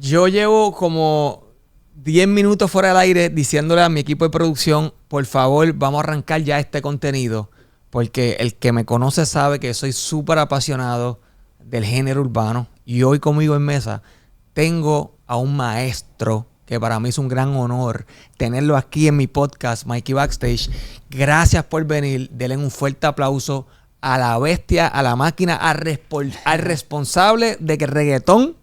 Yo llevo como 10 minutos fuera del aire diciéndole a mi equipo de producción, por favor, vamos a arrancar ya este contenido, porque el que me conoce sabe que soy súper apasionado del género urbano. Y hoy conmigo en mesa tengo a un maestro que para mí es un gran honor tenerlo aquí en mi podcast, Mikey Backstage. Gracias por venir. Denle un fuerte aplauso a la bestia, a la máquina, al responsable de que el reggaetón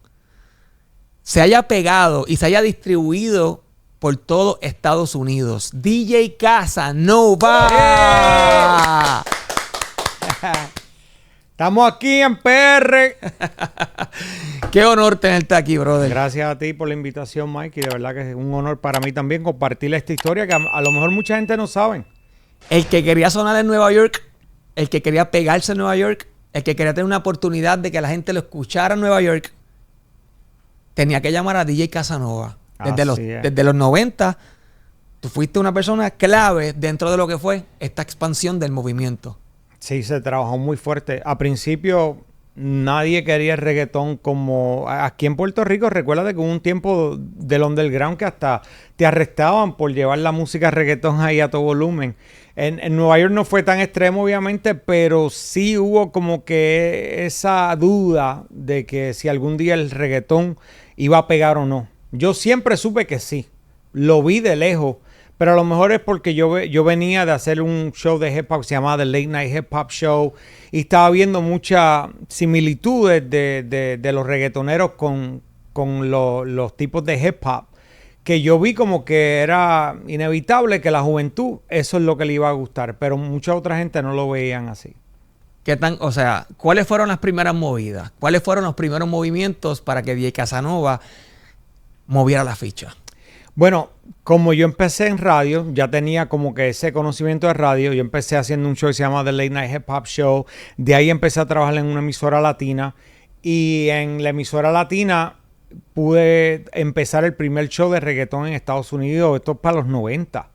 se haya pegado y se haya distribuido por todo Estados Unidos. DJ Casanova. Estamos aquí en PR. Qué honor tenerte aquí, brother. Gracias a ti por la invitación, Mikey. De verdad que es un honor para mí también compartir esta historia que a lo mejor mucha gente no sabe. El que quería sonar en Nueva York, el que quería pegarse en Nueva York, el que quería tener una oportunidad de que la gente lo escuchara en Nueva York, tenía que llamar a DJ Casanova. Desde los 90, tú fuiste una persona clave dentro de lo que fue esta expansión del movimiento. Sí, se trabajó muy fuerte. A principio, nadie quería el reggaetón como... Aquí en Puerto Rico, recuerda que hubo un tiempo del underground que hasta te arrestaban por llevar la música reggaetón ahí a todo volumen. En Nueva York no fue tan extremo, obviamente, pero sí hubo como que esa duda de que si algún día el reggaetón iba a pegar o no. Yo siempre supe que sí. Lo vi de lejos. Pero a lo mejor es porque yo venía de hacer un show de hip hop que se llamaba The Late Night Hip Hop Show y estaba viendo muchas similitudes de los reggaetoneros con los tipos de hip hop, que yo vi como que era inevitable que la juventud eso es lo que le iba a gustar, pero mucha otra gente no lo veían así. ¿Cuáles fueron las primeras movidas? ¿Cuáles fueron los primeros movimientos para que DJ Casanova moviera la ficha? Bueno, como yo empecé en radio, ya tenía como que ese conocimiento de radio. Yo empecé haciendo un show que se llama The Late Night Hip Hop Show. De ahí empecé a trabajar en una emisora latina. Y en la emisora latina pude empezar el primer show de reggaetón en Estados Unidos. Esto es para los 90.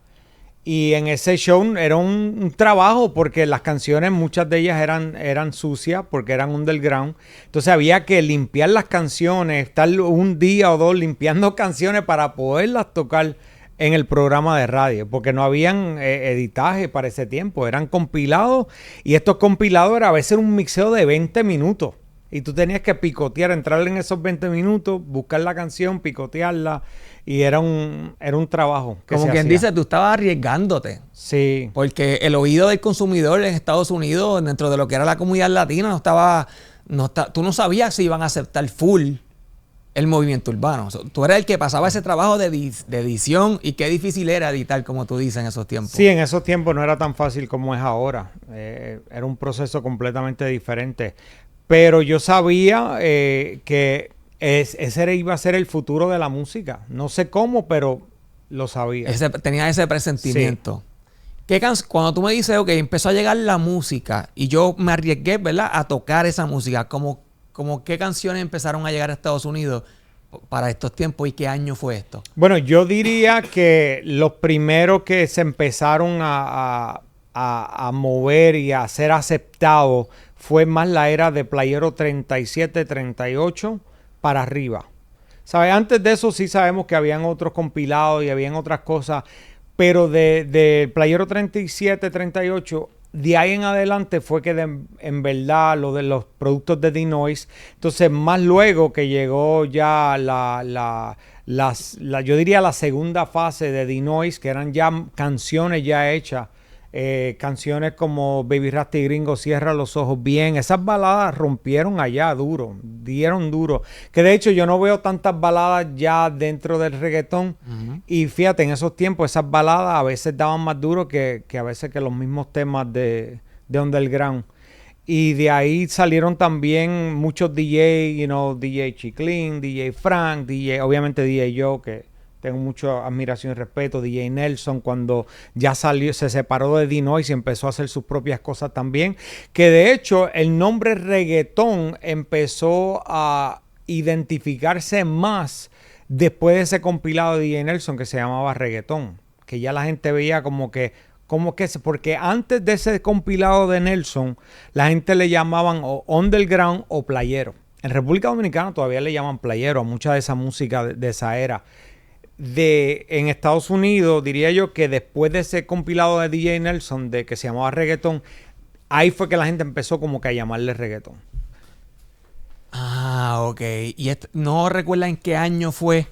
Y en ese show era un trabajo porque las canciones, muchas de ellas eran sucias porque eran underground. Entonces había que limpiar las canciones, estar un día o dos limpiando canciones para poderlas tocar en el programa de radio. Porque no habían editaje para ese tiempo, eran compilados. Y estos compilados era a veces un mixeo de 20 minutos. Y tú tenías que picotear, entrar en esos 20 minutos, buscar la canción, picotearla. Y era un trabajo. Como quien dice, tú estabas arriesgándote. Sí. Porque el oído del consumidor en Estados Unidos, dentro de lo que era la comunidad latina, tú no sabías si iban a aceptar full el movimiento urbano. Tú eras el que pasaba ese trabajo de edición y qué difícil era editar, como tú dices, en esos tiempos. Sí, en esos tiempos no era tan fácil como es ahora. Era un proceso completamente diferente. Pero yo sabía que ese iba a ser el futuro de la música. No sé cómo, pero lo sabía. Tenía ese presentimiento. Sí. Cuando tú me dices, ok, empezó a llegar la música y yo me arriesgué, ¿verdad?, a tocar esa música. Como ¿qué canciones empezaron a llegar a Estados Unidos para estos tiempos y qué año fue esto? Bueno, yo diría que los primeros que se empezaron a mover y a ser aceptados fue más la era de Playero 37, 38 para arriba. ¿Sabes? Antes de eso sí sabemos que habían otros compilados y habían otras cosas, pero de Playero 37, 38, de ahí en adelante fue que en verdad lo de los productos de D-Noise, entonces más luego que llegó ya yo diría la segunda fase de D-Noise, que eran ya canciones ya hechas. Canciones como Baby Rasta y Gringo, Cierra los ojos bien. Esas baladas rompieron allá duro, dieron duro. Que de hecho yo no veo tantas baladas ya dentro del reggaetón. Uh-huh. Y fíjate, en esos tiempos esas baladas a veces daban más duro que a veces que los mismos temas de underground. Y de ahí salieron también muchos DJ, DJ Chiclin, DJ Frank, obviamente DJ Joe, que tengo mucha admiración y respeto. DJ Nelson, cuando ya salió, se separó de D-Noise y empezó a hacer sus propias cosas también. Que de hecho el nombre reggaetón empezó a identificarse más después de ese compilado de DJ Nelson que se llamaba Reggaetón. Que ya la gente veía porque antes de ese compilado de Nelson, la gente le llamaban o underground o playero. En República Dominicana todavía le llaman playero a mucha de esa música de esa era. En Estados Unidos, diría yo que después de ese compilado de DJ Nelson, de que se llamaba reggaetón, ahí fue que la gente empezó como que a llamarle reggaetón. Ah, ok. ¿Y no recuerda en qué año fue?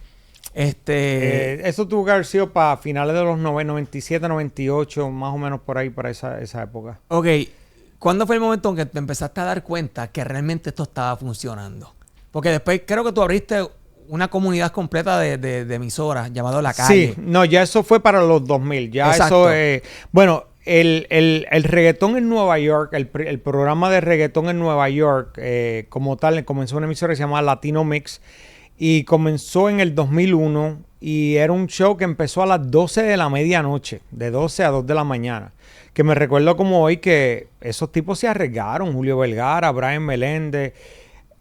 Eso tuvo que haber sido para finales de los 97, 98, más o menos por ahí, para esa época. Ok. ¿Cuándo fue el momento en que te empezaste a dar cuenta que realmente esto estaba funcionando? Porque después creo que tú abriste una comunidad completa de emisoras llamado La Calle. Sí, no, ya eso fue para los 2000. Ya Exacto. eso, bueno, el reggaetón en Nueva York, el programa de reggaetón en Nueva York, como tal, comenzó una emisora que se llamaba Latino Mix y comenzó en el 2001 y era un show que empezó a las 12 de la medianoche, de 12 a 2 de la mañana. Que me recuerdo como hoy que esos tipos se arriesgaron, Julio Vergara, Brian Meléndez,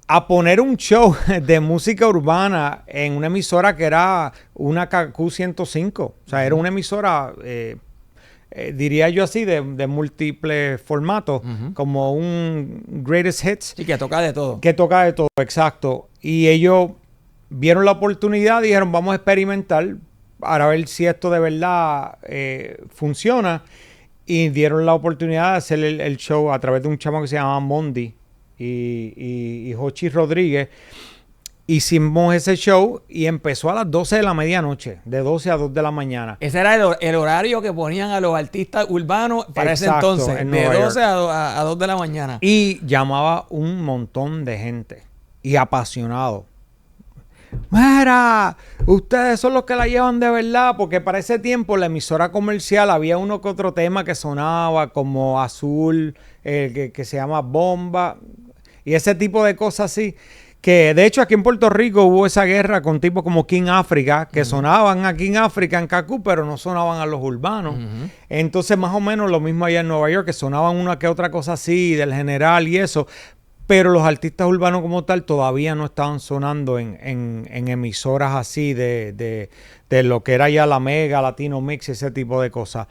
a poner un show de música urbana en una emisora que era una KQ105. O sea, era una emisora, diría yo así, de múltiples formatos, como un Greatest Hits. Sí, que toca de todo. Que toca de todo, exacto. Y ellos vieron la oportunidad y dijeron, vamos a experimentar para ver si esto de verdad funciona. Y dieron la oportunidad de hacer el show a través de un chamo que se llamaba Mondi y Jochi Rodríguez. Hicimos ese show y empezó a las 12 de la medianoche, de 12 a 2 de la mañana. Ese era el horario que ponían a los artistas urbanos para Exacto, ese entonces, de 12 a 2 de la mañana. Y llamaba un montón de gente y apasionado. Mira, ustedes son los que la llevan de verdad, porque para ese tiempo la emisora comercial había uno que otro tema que sonaba como Azul, que se llama Bomba y ese tipo de cosas así. Que de hecho aquí en Puerto Rico hubo esa guerra con tipos como King Africa, que sonaban a King Africa en Kaku, pero no sonaban a los urbanos. Entonces más o menos lo mismo allá en Nueva York, que sonaban una que otra cosa así, del general y eso. Pero los artistas urbanos como tal todavía no estaban sonando en emisoras así de lo que era ya la Mega, Latino Mix, ese tipo de cosas.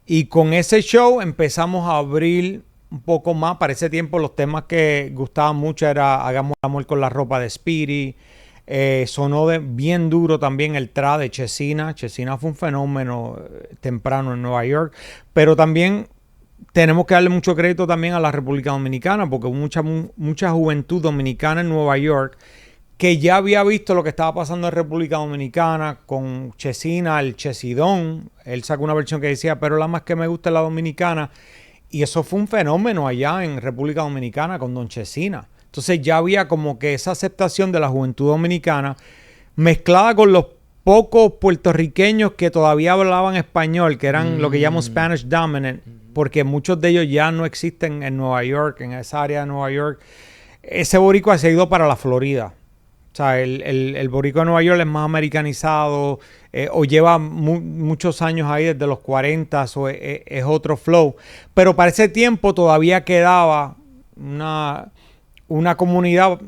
Y con ese show empezamos a abrir un poco más. Para ese tiempo los temas que gustaban mucho era Hagamos amor con la ropa de Speedy. Sonó bien duro también el tra de Chesina. Chesina fue un fenómeno temprano en Nueva York. Pero también tenemos que darle mucho crédito también a la República Dominicana, porque hubo mucha juventud dominicana en Nueva York que ya había visto lo que estaba pasando en República Dominicana con Chesina, el Chesidón. Él sacó una versión que decía, pero la más que me gusta es la dominicana. Y eso fue un fenómeno allá en República Dominicana con Don Chesina. Entonces ya había como que esa aceptación de la juventud dominicana mezclada con los pocos puertorriqueños que todavía hablaban español, que eran lo que llaman Spanish Dominant, porque muchos de ellos ya no existen en Nueva York, en esa área de Nueva York. Ese boricua se ha ido para la Florida. O sea, el boricua de Nueva York es más americanizado, o lleva muchos años ahí desde los 40, o es otro flow. Pero para ese tiempo todavía quedaba una comunidad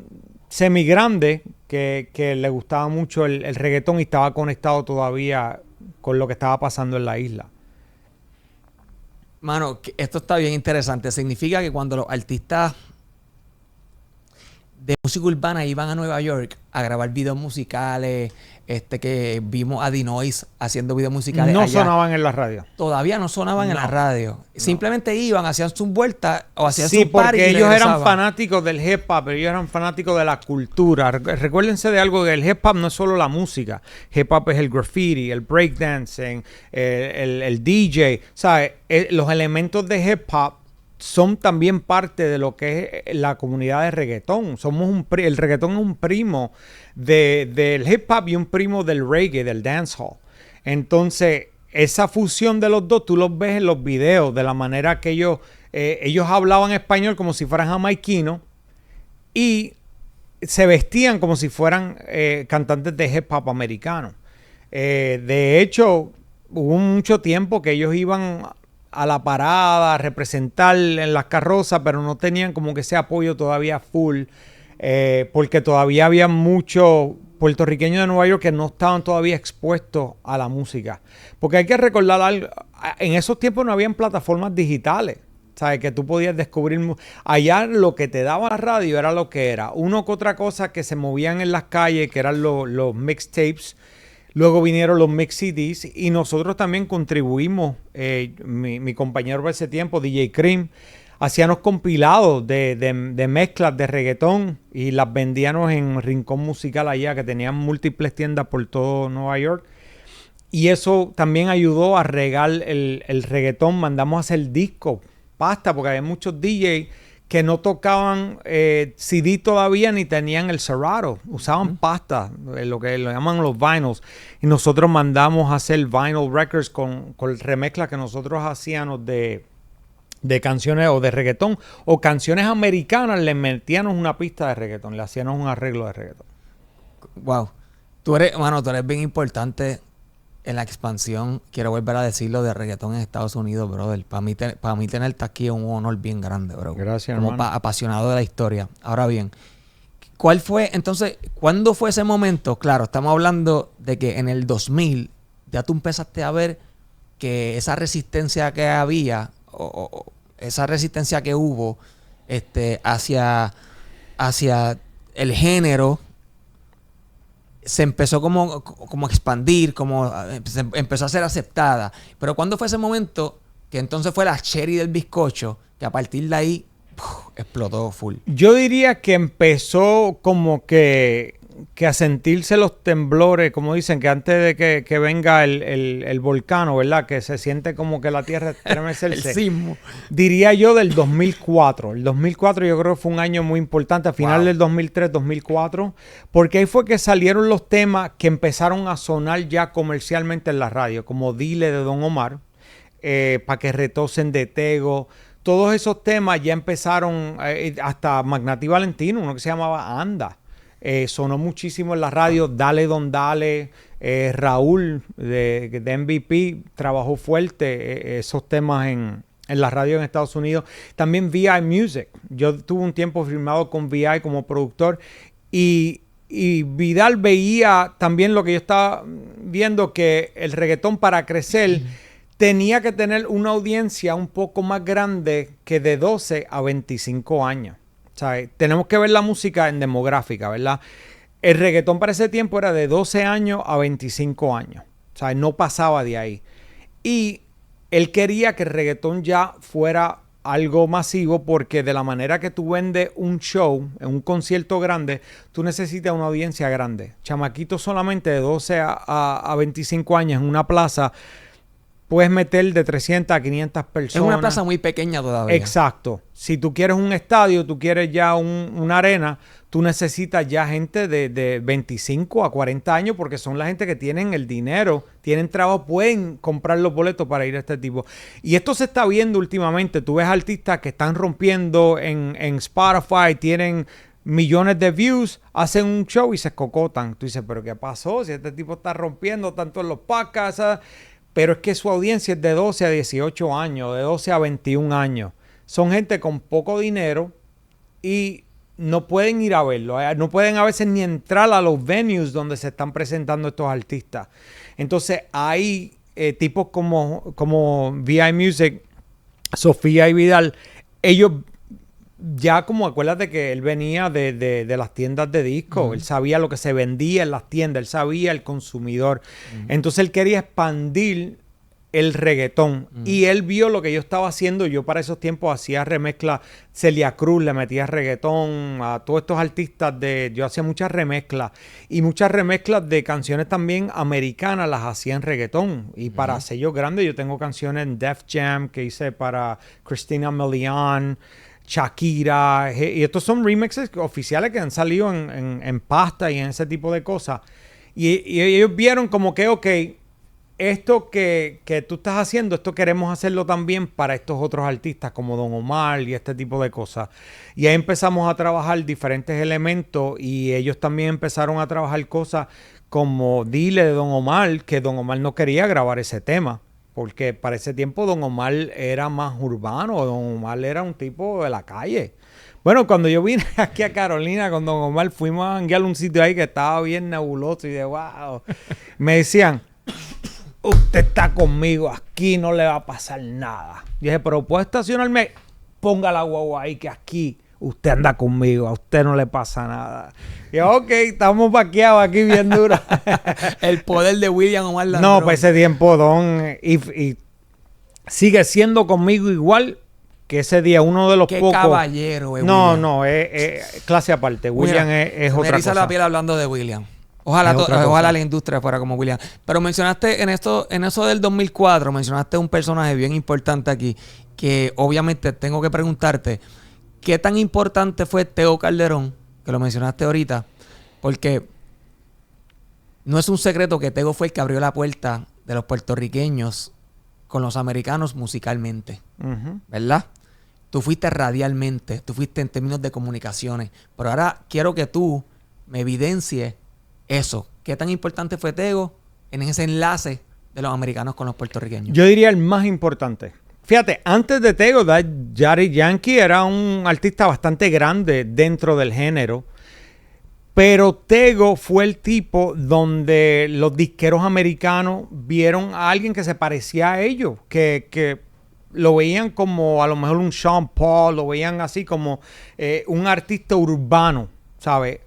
semigrande que le gustaba mucho el reggaetón y estaba conectado todavía con lo que estaba pasando en la isla. Mano, esto está bien interesante. Significa que cuando los artistas de música urbana iban a Nueva York a grabar videos musicales, que vimos a Dinois haciendo videos musicales no allá, sonaban en la radio. Todavía no sonaban en la radio. No. Simplemente iban, hacían sus vueltas o hacían sus parties. Sí, porque ellos eran fanáticos fanáticos del hip hop, ellos eran fanáticos de la cultura. Recuérdense de algo, que el hip hop no es solo la música. Hip hop es el graffiti, el breakdancing, el DJ. ¿Sabes? Los elementos de hip hop son también parte de lo que es la comunidad de reggaetón. El reggaetón es un primo del hip hop y un primo del reggae, del dancehall. Entonces, esa fusión de los dos, tú los ves en los videos, de la manera que ellos hablaban español como si fueran jamaiquinos y se vestían como si fueran cantantes de hip hop americanos. De hecho, hubo mucho tiempo que ellos iban a la parada, a representar en las carrozas, pero no tenían como que ese apoyo todavía full, porque todavía había muchos puertorriqueños de Nueva York que no estaban todavía expuestos a la música. Porque hay que recordar algo, en esos tiempos no habían plataformas digitales. O ¿Sabes? Que tú podías descubrir. Allá lo que te daba la radio era lo que era. Uno que otra cosa que se movían en las calles, que eran los mixtapes. Luego vinieron los mix CDs y nosotros también contribuimos. Mi compañero de ese tiempo, DJ Cream, hacíamos compilados de mezclas de reggaetón y las vendíamos en Rincón Musical allá, que tenían múltiples tiendas por todo Nueva York. Y eso también ayudó a regar el reggaetón. Mandamos a hacer discos, pasta, porque había muchos DJs que no tocaban CD todavía ni tenían el Serato. Usaban pasta, lo que lo llaman los vinyls. Y nosotros mandamos a hacer vinyl records con remezclas que nosotros hacíamos de canciones o de reggaetón. O canciones americanas, le metíamos una pista de reggaetón. Le hacíamos un arreglo de reggaetón. Wow. Tú eres bien importante en la expansión, quiero volver a decirlo, de reggaetón en Estados Unidos, brother. Para mí tenerte aquí es un honor bien grande, bro. Gracias, como hermano. Apasionado de la historia. Ahora bien, ¿cuándo fue ese momento? Claro, estamos hablando de que en el 2000 ya tú empezaste a ver que esa resistencia que había, o esa resistencia que hubo hacia el género, se empezó como a expandir, empezó a ser aceptada. Pero ¿cuándo fue ese momento que entonces fue la cherry del bizcocho, que a partir de ahí explotó full? Yo diría que empezó como que a sentirse los temblores, como dicen, que antes de que venga el volcán, ¿verdad? Que se siente como que la tierra estremecerse. El sismo. Diría yo del 2004. El 2004 yo creo que fue un año muy importante, a final del 2003, 2004, porque ahí fue que salieron los temas que empezaron a sonar ya comercialmente en la radio, como Dile de Don Omar, Pa' que retosen de Tego. Todos esos temas ya empezaron, hasta Magnati Valentino, uno que se llamaba Anda. Sonó muchísimo en la radio. Dale Don Dale, Raúl de MVP trabajó fuerte esos temas en la radio en Estados Unidos. También VI Music. Yo tuve un tiempo firmado con VI como productor y Vidal veía también lo que yo estaba viendo, que el reggaetón para crecer tenía que tener una audiencia un poco más grande que de 12 a 25 años. O sea, tenemos que ver la música en demográfica, ¿verdad? El reggaetón para ese tiempo era de 12 años a 25 años. O sea, no pasaba de ahí. Y él quería que el reggaetón ya fuera algo masivo, porque de la manera que tú vendes un show, en un concierto grande, tú necesitas una audiencia grande. Chamaquitos solamente de 12 a 25 años en una plaza, puedes meter de 300 a 500 personas. Es una plaza muy pequeña todavía. Exacto. Si tú quieres un estadio, tú quieres ya una arena, tú necesitas ya gente de 25 a 40 años, porque son la gente que tienen el dinero, tienen trabajo, pueden comprar los boletos para ir a este tipo. Y esto se está viendo últimamente. Tú ves artistas que están rompiendo en Spotify, tienen millones de views, hacen un show y se escocotan. Tú dices, ¿pero qué pasó? Si este tipo está rompiendo tanto en los podcasts, pero es que su audiencia es de 12 a 18 años, de 12 a 21 años. Son gente con poco dinero y no pueden ir a verlo. No pueden a veces ni entrar a los venues donde se están presentando estos artistas. Entonces hay tipos como VI Music, Sofía y Vidal. Ellos ya, como acuérdate que él venía de las tiendas de discos. Él sabía lo que se vendía en las tiendas. Él sabía el consumidor. Entonces él quería expandir el reggaetón. Y él vio lo que yo estaba haciendo. Yo para esos tiempos hacía remezclas. Celia Cruz le metía reggaetón a todos estos artistas. Yo hacía muchas remezclas. Y muchas remezclas de canciones también americanas las hacía en reggaetón. Y para sellos grandes yo tengo canciones en Def Jam que hice para Christina Milian, Shakira, y estos son remixes oficiales que han salido en pasta y en ese tipo de cosas. Y ellos vieron como que, ok, esto que tú estás haciendo, esto queremos hacerlo también para estos otros artistas como Don Omar y este tipo de cosas. Y ahí empezamos a trabajar diferentes elementos y ellos también empezaron a trabajar cosas como Dile de Don Omar, que Don Omar no quería grabar ese tema. Porque para ese tiempo Don Omar era más urbano, Don Omar era un tipo de la calle. Bueno, cuando yo vine aquí a Carolina con Don Omar, fuimos a janguear a un sitio ahí que estaba bien nebuloso y de wow. Me decían, usted está conmigo, aquí no le va a pasar nada. Yo dije, pero ¿puedo estacionarme? ponga la guagua ahí que aquí usted anda conmigo, a usted no le pasa nada. Y yo, ok, estamos vaqueados aquí bien duro. El poder de William Omar Landrón. No, para ese tiempo, Don, y sigue siendo conmigo igual que ese día, uno de los Qué pocos. caballero, No, William. no, es clase aparte. William Mira, es me otra eriza cosa. la piel hablando de William. Ojalá, Es otra cosa. ojalá la industria fuera como William. Pero mencionaste en eso del 2004, mencionaste un personaje bien importante aquí, que obviamente tengo que preguntarte, ¿qué tan importante fue Tego Calderón? Que lo mencionaste ahorita, porque no es un secreto que Tego fue el que abrió la puerta de los puertorriqueños con los americanos musicalmente, Ujú. ¿verdad? Tú fuiste radialmente, tú fuiste en términos de comunicaciones, pero ahora quiero que tú me evidencies eso. ¿Qué tan importante fue Tego en ese enlace de los americanos con los puertorriqueños? Yo diría el más importante. Fíjate, antes de Tego, Daddy Yankee era un artista bastante grande dentro del género. Pero Tego fue el tipo donde los disqueros americanos vieron a alguien que se parecía a ellos, que lo veían como a lo mejor un Sean Paul, lo veían así como un artista urbano, ¿sabes?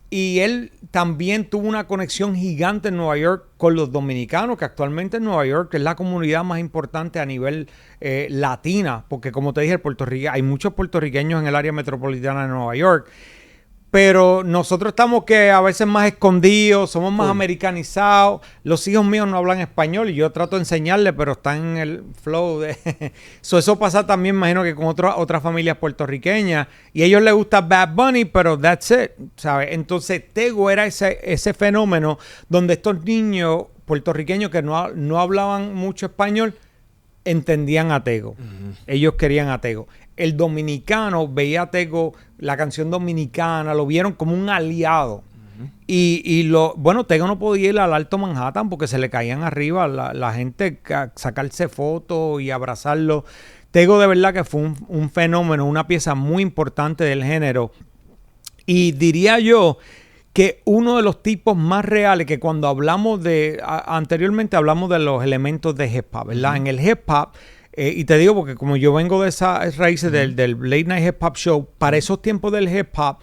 Y él también tuvo una conexión gigante en Nueva York con los dominicanos, que actualmente en Nueva York es la comunidad más importante a nivel latina, porque como te dije, hay muchos puertorriqueños en el área metropolitana de Nueva York. Pero nosotros estamos que a veces más escondidos, somos más americanizados. Los hijos míos no hablan español y yo trato de enseñarles, pero están en el flow de... Eso pasa también, imagino que con otras familias puertorriqueñas. Y a ellos les gusta Bad Bunny, pero that's it, ¿sabes? Entonces Tego era ese fenómeno donde estos niños puertorriqueños que no hablaban mucho español entendían a Tego. Uh-huh. Ellos querían a Tego. El dominicano veía a Tego, la canción dominicana, lo vieron como un aliado. Uh-huh. Bueno, Tego no podía ir al Alto Manhattan porque se le caían arriba la gente a sacarse fotos y abrazarlo. Tego de verdad que fue un fenómeno, una pieza muy importante del género. Y diría yo que uno de los tipos más reales, que cuando hablamos anteriormente hablamos de los elementos de hip hop, ¿verdad? Uh-huh. En el hip hop, y te digo porque como yo vengo de esas raíces del Late Night Hip Hop Show, para esos tiempos del hip hop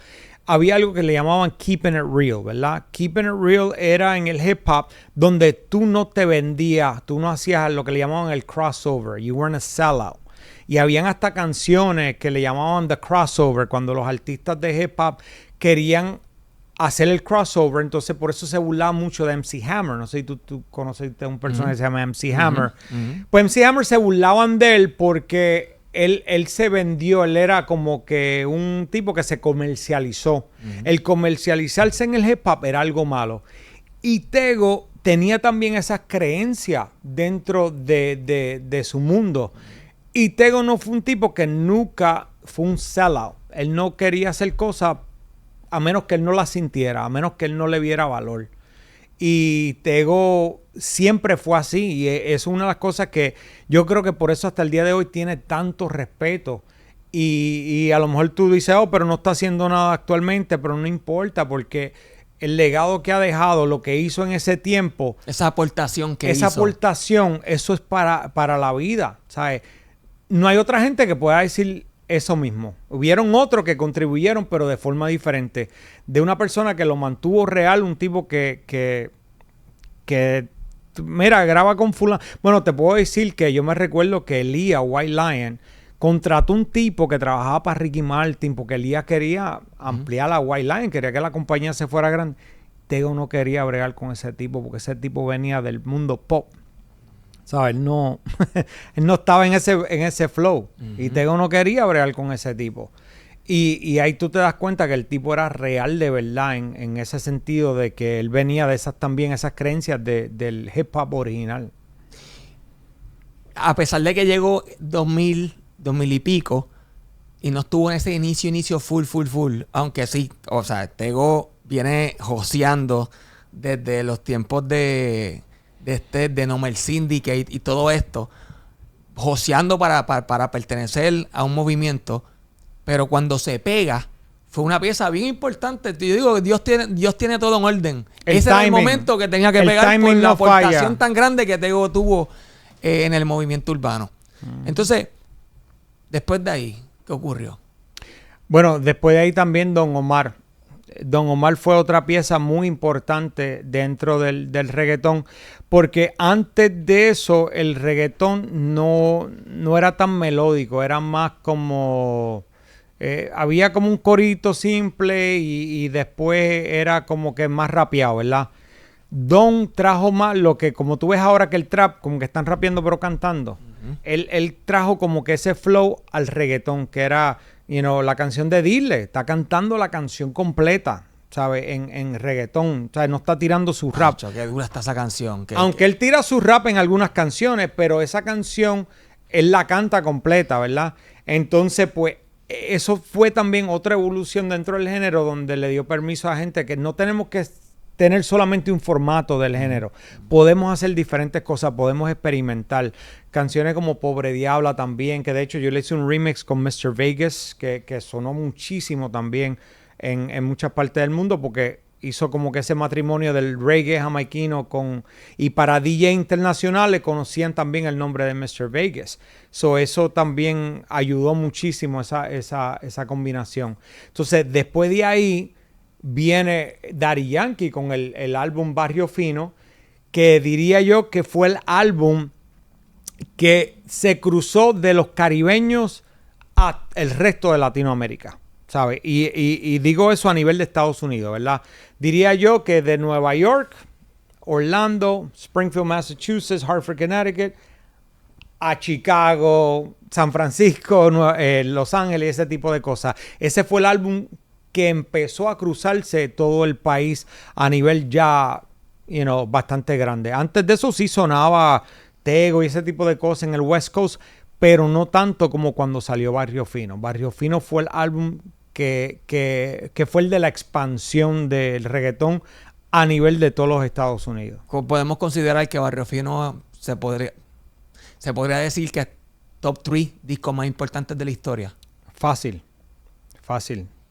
había algo que le llamaban Keeping It Real, ¿verdad? Keeping It Real era en el hip hop donde tú no te vendías, tú no hacías lo que le llamaban el crossover, you weren't a sellout. Y habían hasta canciones que le llamaban the crossover, cuando los artistas de hip hop querían hacer el crossover, entonces por eso se burlaba mucho de MC Hammer. No sé si tú conoces a un personaje que se llama MC Hammer. Uh-huh. Pues MC Hammer se burlaban de él porque él se vendió, él era como que un tipo que se comercializó. Uh-huh. El comercializarse en el hip hop era algo malo. Y Tego tenía también esas creencias dentro de su mundo. Y Tego no fue un tipo que nunca fue un sellout. Él no quería hacer cosas a menos que él no la sintiera, a menos que él no le viera valor. Y Tego siempre fue así. Y es una de las cosas que yo creo que por eso hasta el día de hoy tiene tanto respeto. Y a lo mejor tú dices, pero no está haciendo nada actualmente, pero no importa porque el legado que ha dejado, lo que hizo en ese tiempo. Esa aportación que hizo. Esa aportación, eso es para la vida, ¿sabes? No hay otra gente que pueda decir eso mismo. Hubieron otros que contribuyeron, pero de forma diferente. De una persona que lo mantuvo real, un tipo que mira, graba con fulano. Bueno, te puedo decir que yo me recuerdo que Elías White Lion contrató un tipo que trabajaba para Ricky Martin porque Elías quería ampliar la White Lion, quería que la compañía se fuera grande. Tego no quería bregar con ese tipo porque ese tipo venía del mundo pop. ¿Sabes? Él no estaba en ese flow. Uh-huh. Y Tego no quería bregar con ese tipo. Y ahí tú te das cuenta que el tipo era real de verdad en ese sentido de que él venía de esas creencias del hip hop original. A pesar de que llegó 2000 y pico y no estuvo en ese inicio full, aunque sí, o sea, Tego viene joseando desde los tiempos de Nomel Syndicate y todo esto, joseando para pertenecer a un movimiento, pero cuando se pega, fue una pieza bien importante. Yo digo, Dios tiene todo en orden. Ese era el momento que tenía que pegar por la aportación tan grande que Tego tuvo en el movimiento urbano. Entonces, después de ahí, ¿Qué ocurrió? Bueno, después de ahí también Don Omar. Don Omar fue otra pieza muy importante dentro del reggaetón, porque antes de eso el reggaetón no era tan melódico, era más como... había como un corito simple y después era como que más rapeado, ¿verdad? Don trajo más lo que, como tú ves ahora que el trap, como que están rapeando pero cantando. Él trajo como que ese flow al reggaetón, que era, la canción de Dile, está cantando la canción completa, ¿sabes? En reggaetón, o sea, no está tirando su rap. Pacho, qué dura está esa canción. Aunque él tira su rap en algunas canciones, pero esa canción, él la canta completa, ¿verdad? Entonces, pues, eso fue también otra evolución dentro del género, donde le dio permiso a gente que no tenemos que tener solamente un formato del género. Podemos hacer diferentes cosas, podemos experimentar. Canciones como Pobre Diabla también, que de hecho yo le hice un remix con Mr. Vegas, que sonó muchísimo también en muchas partes del mundo, porque hizo como que ese matrimonio del reggae jamaiquino y para DJ internacionales conocían también el nombre de Mr. Vegas. Eso también ayudó muchísimo esa combinación. Entonces, después de ahí viene Daddy Yankee con el álbum Barrio Fino, que diría yo que fue el álbum que se cruzó de los caribeños al resto de Latinoamérica, ¿sabes? Y digo eso a nivel de Estados Unidos, ¿verdad? Diría yo que de Nueva York, Orlando, Springfield, Massachusetts, Hartford, Connecticut, a Chicago, San Francisco, Los Ángeles, ese tipo de cosas. Ese fue el álbum que empezó a cruzarse todo el país a nivel ya, bastante grande. Antes de eso sí sonaba Tego y ese tipo de cosas en el West Coast, pero no tanto como cuando salió Barrio Fino. Barrio Fino fue el álbum que fue el de la expansión del reggaetón a nivel de todos los Estados Unidos. Podemos considerar que Barrio Fino se podría decir que es top 3 discos más importantes de la historia. Fácil.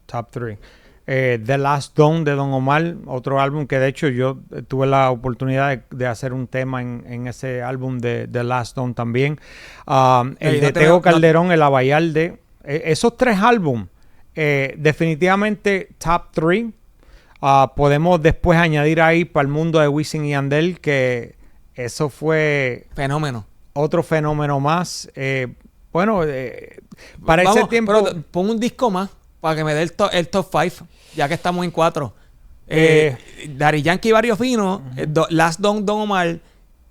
Top 3. The Last Don de Don Omar, otro álbum que de hecho yo tuve la oportunidad de hacer un tema en ese álbum de The Last Don también. El de Tego Calderón, el Abayalde. Esos 3 álbumes, definitivamente top 3. Podemos después añadir ahí para el mundo de Wisin y Yandel, que eso fue... Fenómeno. Otro fenómeno más. Para ese tiempo... Pero pon un disco más para que me dé el top 5, ya que estamos en 4. Daddy Yankee, Barrio Fino, Last Don, Don Omar,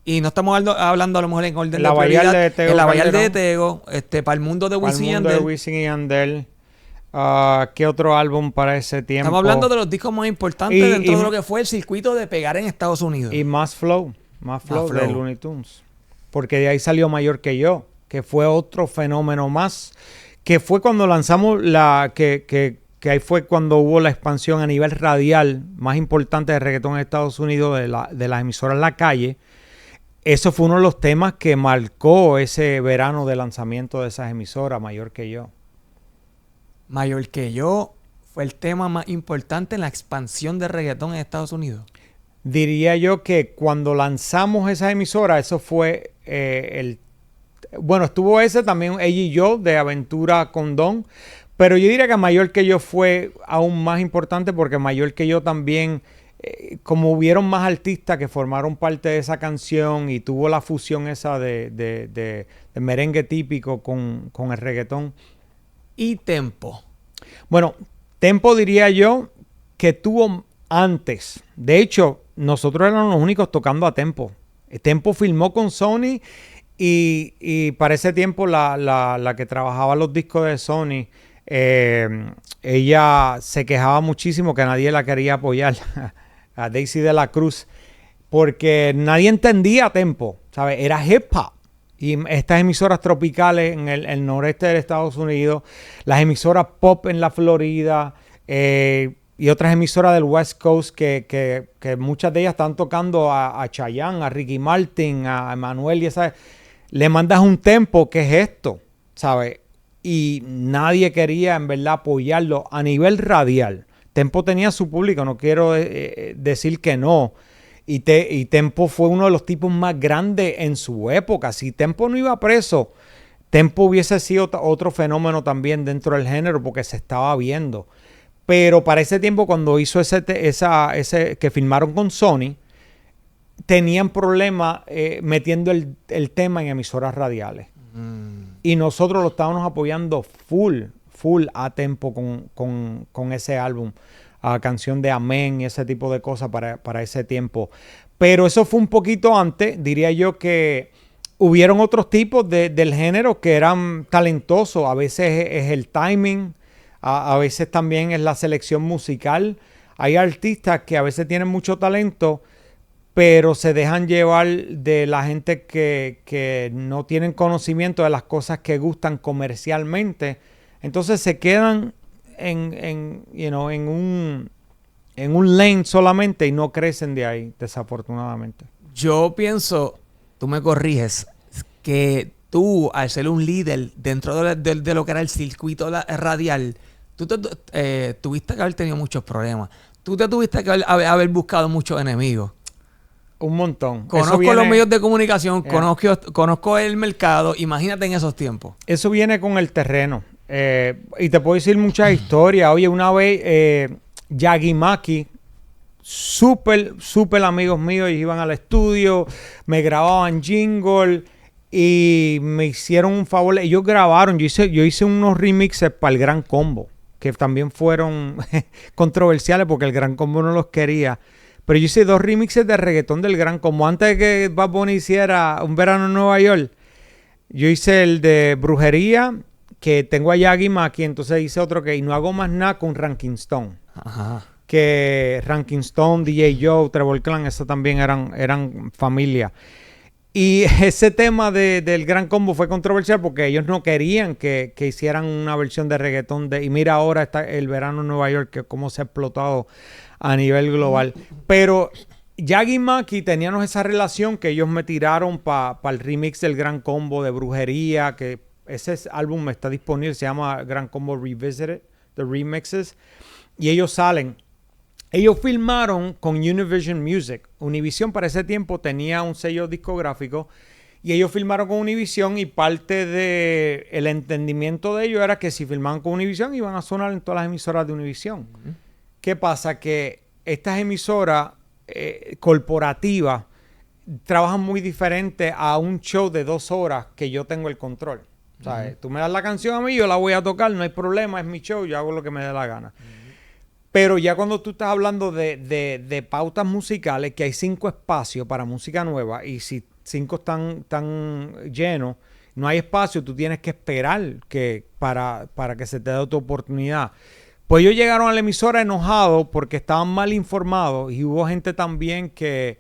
y no estamos hablando a lo mejor en orden de prioridad. La Bayarde de Tego, para el mundo de Wisin y Yandel. ¿Qué otro álbum para ese tiempo? Estamos hablando de los discos más importantes dentro de lo que fue el circuito de pegar en Estados Unidos. Y Más Flow de Looney Tunes. Porque de ahí salió Mayor que Yo, que fue otro fenómeno más, que fue cuando lanzamos que ahí fue cuando hubo la expansión a nivel radial más importante de reggaetón en Estados Unidos de las emisoras La Calle. Eso fue uno de los temas que marcó ese verano de lanzamiento de esas emisoras, Mayor que Yo. Mayor que Yo fue el tema más importante en la expansión de reggaetón en Estados Unidos. Diría yo que cuando lanzamos esas emisoras, eso fue estuvo ese también, Ella y Yo, de Aventura con Don. Pero yo diría que Mayor que Yo fue aún más importante porque Mayor que Yo también, como hubieron más artistas que formaron parte de esa canción y tuvo la fusión esa de merengue típico con el reggaetón. Y Tempo. Bueno, Tempo diría yo que tuvo antes. De hecho, nosotros éramos los únicos tocando a Tempo. Tempo filmó con Sony y para ese tiempo la que trabajaba los discos de Sony, ella se quejaba muchísimo que nadie la quería apoyar, a Daisy de la Cruz, porque nadie entendía Tempo, ¿sabes? Era hip hop. Y estas emisoras tropicales en el noreste de Estados Unidos, las emisoras pop en la Florida, y otras emisoras del West Coast que muchas de ellas están tocando a Chayanne, a Ricky Martin, a Emanuel y esa. Le mandas un Tempo, ¿qué es esto? ¿Sabes? Y nadie quería en verdad apoyarlo a nivel radial. Tempo tenía su público, no quiero decir que no. Y Tempo fue uno de los tipos más grandes en su época. Si Tempo no iba preso, Tempo hubiese sido otro fenómeno también dentro del género porque se estaba viendo. Pero para ese tiempo, cuando hizo ese que filmaron con Sony, tenían problemas metiendo el tema en emisoras radiales. Y nosotros lo estábamos apoyando full a Tempo con ese álbum. A Canción de Amén y ese tipo de cosas para ese tiempo. Pero eso fue un poquito antes, diría yo que hubieron otros tipos del género que eran talentosos. A veces es el timing, a veces también es la selección musical. Hay artistas que a veces tienen mucho talento, pero se dejan llevar de la gente que no tienen conocimiento de las cosas que gustan comercialmente. Entonces se quedan en un lane solamente y no crecen de ahí, desafortunadamente. Yo pienso, tú me corriges, que tú, al ser un líder dentro de lo que era el circuito radial, tú tuviste que haber tenido muchos problemas. Tú te tuviste que haber buscado muchos enemigos. Un montón. Conozco los medios de comunicación, conozco el mercado. Imagínate en esos tiempos. Eso viene con el terreno. Y te puedo decir muchas historias. Oye, una vez Yagi Maki, súper amigos míos, iban al estudio, me grababan jingle y me hicieron un favor. Ellos grabaron, yo hice unos remixes para el Gran Combo, que también fueron controversiales porque el Gran Combo no los quería. Pero yo hice 2 remixes de reggaetón del Gran Combo. Antes de que Bad Bunny hiciera Un Verano en Nueva York, yo hice el de Brujería, que tengo a Yagi Maki, entonces hice otro que Y No Hago Más Nada con Ranking Stone. Ajá. Que Ranking Stone, DJ Joe, Trevor Clan, eso también eran familia. Y ese tema del Gran Combo fue controversial porque ellos no querían que hicieran una versión de reggaetón y mira ahora está el verano en Nueva York, que cómo se ha explotado a nivel global. Pero Yagi y Maki teníamos esa relación que ellos me tiraron para el remix del Gran Combo de Brujería, que ese álbum está disponible, se llama Gran Combo Revisited, The Remixes, y ellos salen. Ellos filmaron con Univision Music. Univision para ese tiempo tenía un sello discográfico y ellos filmaron con Univision y parte del entendimiento de ellos era que si filmaban con Univision iban a sonar en todas las emisoras de Univision. Uh-huh. ¿Qué pasa? Que estas emisoras corporativas trabajan muy diferente a un show de 2 horas que yo tengo el control. Uh-huh. ¿Sabes? Tú me das la canción a mí, yo la voy a tocar, no hay problema, es mi show, yo hago lo que me dé la gana. Uh-huh. Pero ya cuando tú estás hablando de pautas musicales, que hay 5 espacios para música nueva y si 5 están llenos, no hay espacio, tú tienes que esperar para que se te dé tu oportunidad. Pues ellos llegaron a la emisora enojados porque estaban mal informados y hubo gente también que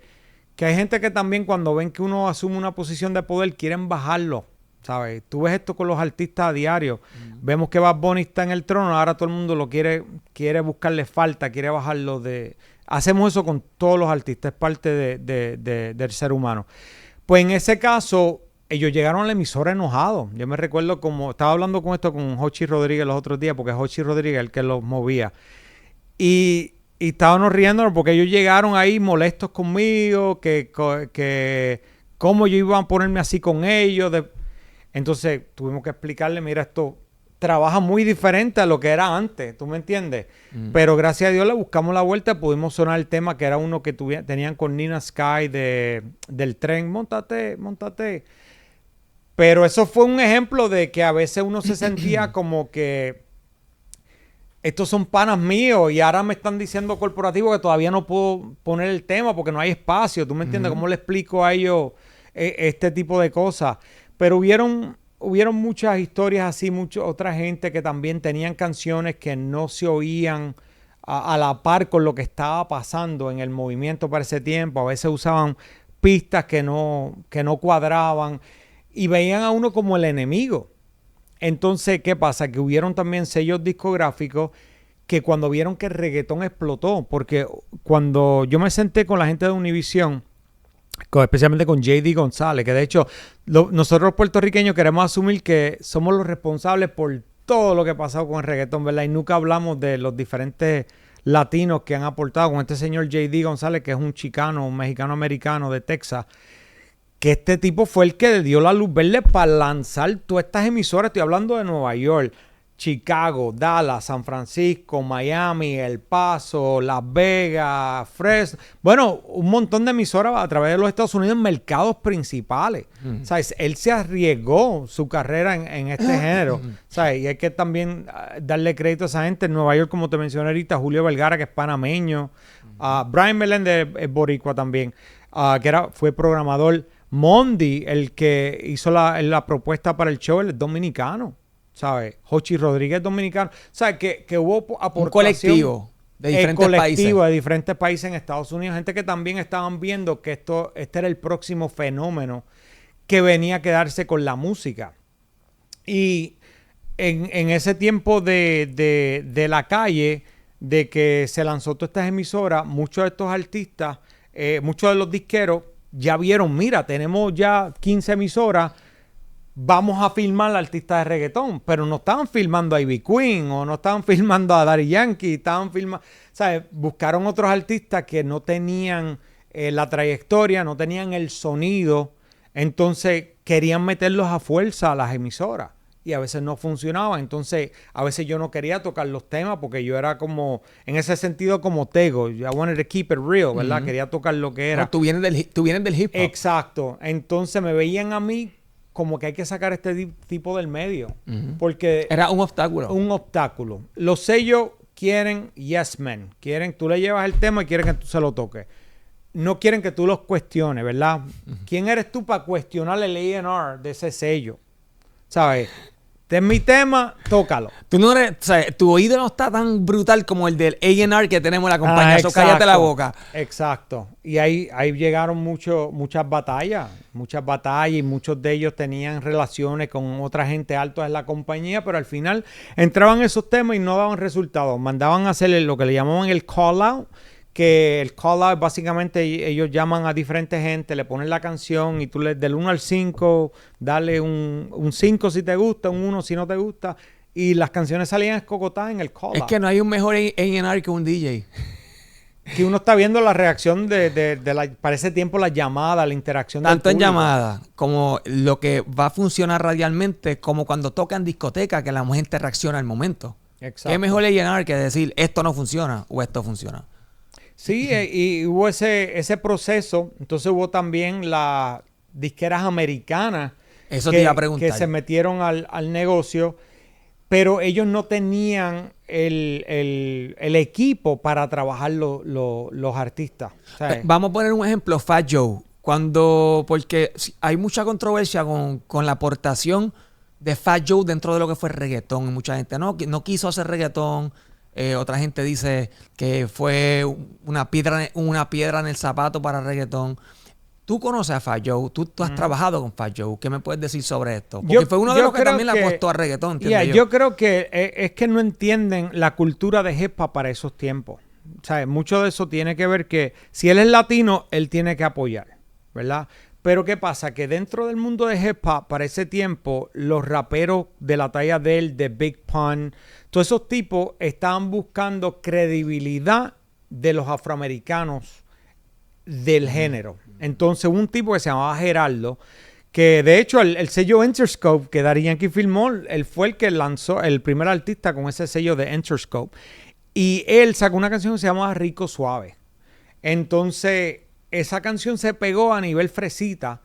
hay gente que también cuando ven que uno asume una posición de poder quieren bajarlo, ¿sabes? Tú ves esto con los artistas a diario. Uh-huh. Vemos que Bad Bunny está en el trono, ahora todo el mundo lo quiere buscarle falta, quiere bajarlo de... Hacemos eso con todos los artistas, es parte del ser humano. Pues en ese caso, ellos llegaron a la emisora enojados. Yo me recuerdo como... Estaba hablando con Jochi Rodríguez los otros días, porque es Jochi Rodríguez el que los movía. Y estábamos riéndonos porque ellos llegaron ahí molestos conmigo, que cómo yo iba a ponerme así con ellos. Entonces tuvimos que explicarle, mira, esto trabaja muy diferente a lo que era antes, ¿tú me entiendes? Mm. Pero gracias a Dios le buscamos la vuelta, pudimos sonar el tema que era uno que tenían con Nina Sky del tren, móntate. Pero eso fue un ejemplo de que a veces uno se sentía como que estos son panas míos y ahora me están diciendo corporativo que todavía no puedo poner el tema porque no hay espacio, ¿tú me entiendes? ¿Cómo le explico a ellos este tipo de cosas? Pero hubieron muchas historias así, otra gente que también tenían canciones que no se oían a la par con lo que estaba pasando en el movimiento para ese tiempo. A veces usaban pistas que no cuadraban y veían a uno como el enemigo. Entonces, ¿qué pasa? Que hubieron también sellos discográficos que cuando vieron que el reggaetón explotó, porque cuando yo me senté con la gente de Univision, especialmente con J.D. González, que de hecho nosotros los puertorriqueños queremos asumir que somos los responsables por todo lo que ha pasado con el reggaetón, ¿verdad? Y nunca hablamos de los diferentes latinos que han aportado con este señor J.D. González, que es un chicano, un mexicano-americano de Texas, que este tipo fue el que dio la luz verde para lanzar todas estas emisoras. Estoy hablando de Nueva York, Chicago, Dallas, San Francisco, Miami, El Paso, Las Vegas, Fresno. Bueno, un montón de emisoras a través de los Estados Unidos en mercados principales. ¿Sabes? Él se arriesgó su carrera en este género. ¿Sabes? Y hay que también darle crédito a esa gente. En Nueva York, como te mencioné ahorita, Julio Vergara, que es panameño. Brian Meléndez es boricua también, fue programador. Mondi, el que hizo la propuesta para el show, él es dominicano. ¿Sabes? Jochi Rodríguez dominicano. ¿Sabes? Que hubo aportación. Un colectivo de diferentes países. De diferentes países en Estados Unidos. Gente que también estaban viendo que este era el próximo fenómeno que venía a quedarse con la música. Y en ese tiempo de la calle, de que se lanzó todas estas emisoras, muchos de estos artistas, muchos de los disqueros, ya vieron, mira, tenemos ya 15 emisoras, vamos a filmar al artista de reggaetón, pero no estaban filmando a Ivy Queen o no estaban filmando a Daddy Yankee, estaban filmando, ¿sabes? Buscaron otros artistas que no tenían la trayectoria, no tenían el sonido, entonces querían meterlos a fuerza a las emisoras y a veces no funcionaba, entonces a veces yo no quería tocar los temas porque yo era como, en ese sentido como Tego, I wanted to keep it real, ¿verdad? Quería tocar lo que era. No, tú vienes del hip hop. Exacto, entonces me veían a mí como que hay que sacar este tipo del medio. Porque era un obstáculo. Un obstáculo. Los sellos quieren yes men. Quieren, tú le llevas el tema y quieren que tú se lo toques. No quieren que tú los cuestiones, ¿verdad? ¿Quién eres tú para cuestionar el A&R de ese sello? ¿Sabes? Este es mi tema, tócalo. Tú no eres, o sea, tu oído no está tan brutal como el del A&R que tenemos en la compañía. Eso cállate la boca. Exacto. Y ahí llegaron muchas batallas y muchos de ellos tenían relaciones con otra gente alta en la compañía, pero al final entraban esos temas y no daban resultados. Mandaban a hacer lo que le llamaban el call out, que el call out básicamente ellos llaman a diferentes gente, le ponen la canción y tú del 1 al 5, dale un 5 si te gusta, un 1 si no te gusta, y las canciones salían escocotadas en el call out. Es que no hay un mejor A&R que un DJ. Que uno está viendo la reacción para ese tiempo, la llamada, la interacción del tanto en público. llamada como lo que va a funcionar radialmente, como cuando toca en discoteca, que la gente reacciona al momento. Exacto. ¿Qué mejor A&R que decir esto no funciona o esto funciona? Sí, y hubo ese proceso. Entonces hubo también las disqueras americanas Eso te iba a preguntar. que se metieron al negocio, pero ellos no tenían el equipo para trabajar los artistas. ¿Sabes? Vamos a poner un ejemplo, Fat Joe. Porque hay mucha controversia con la aportación de Fat Joe dentro de lo que fue reggaetón. Y mucha gente no quiso hacer reggaetón. Otra gente dice que fue una piedra en el zapato para reggaetón. Tú conoces a Fat Joe, tú has trabajado con Fat Joe. ¿Qué me puedes decir sobre esto? Porque fue uno de los que también le apostó a reggaetón. Yo creo que es que no entienden la cultura de hip hop para esos tiempos. ¿Sabes? Mucho de eso tiene que ver que si él es latino, él tiene que apoyar, ¿verdad? Pero ¿qué pasa? Que dentro del mundo de hip hop, para ese tiempo, los raperos de la talla de él, de Big Pun, todos esos tipos estaban buscando credibilidad de los afroamericanos del género. Entonces, un tipo que se llamaba Geraldo, que de hecho el sello Interscope que Daddy Yankee filmó, él fue el que lanzó, el primer artista con ese sello de Interscope. Y él sacó una canción que se llamaba Rico Suave. Entonces, esa canción se pegó a nivel fresita.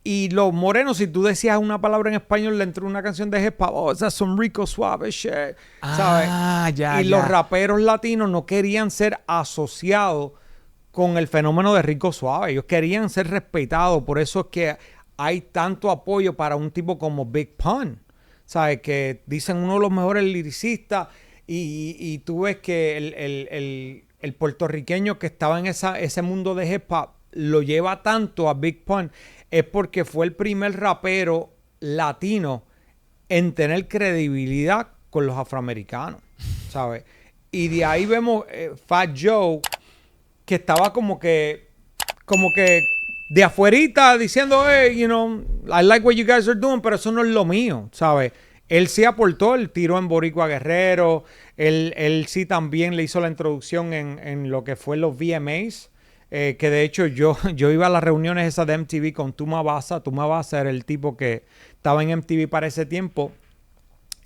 Y los morenos, si tú decías una palabra en español dentro de una canción de hip hop, oh, esas son rico, suave, shit, ¿sabes? Y los raperos latinos no querían ser asociados con el fenómeno de rico, suave. Ellos querían ser respetados. Por eso es que hay tanto apoyo para un tipo como Big Pun, ¿sabes? Que dicen uno de los mejores lyricistas y tú ves que el puertorriqueño que estaba en ese mundo de hip hop lo lleva tanto a Big Pun es porque fue el primer rapero latino en tener credibilidad con los afroamericanos, ¿sabes? Y de ahí vemos Fat Joe, que estaba como que de afuerita diciendo, hey, you know, I like what you guys are doing, pero eso no es lo mío, ¿sabes? Él sí aportó, él tiró en Boricua Guerrero, él sí también le hizo la introducción en lo que fue los VMAs, que de hecho yo iba a las reuniones esas de MTV con Tuma Baza. Tuma Baza era el tipo que estaba en MTV para ese tiempo.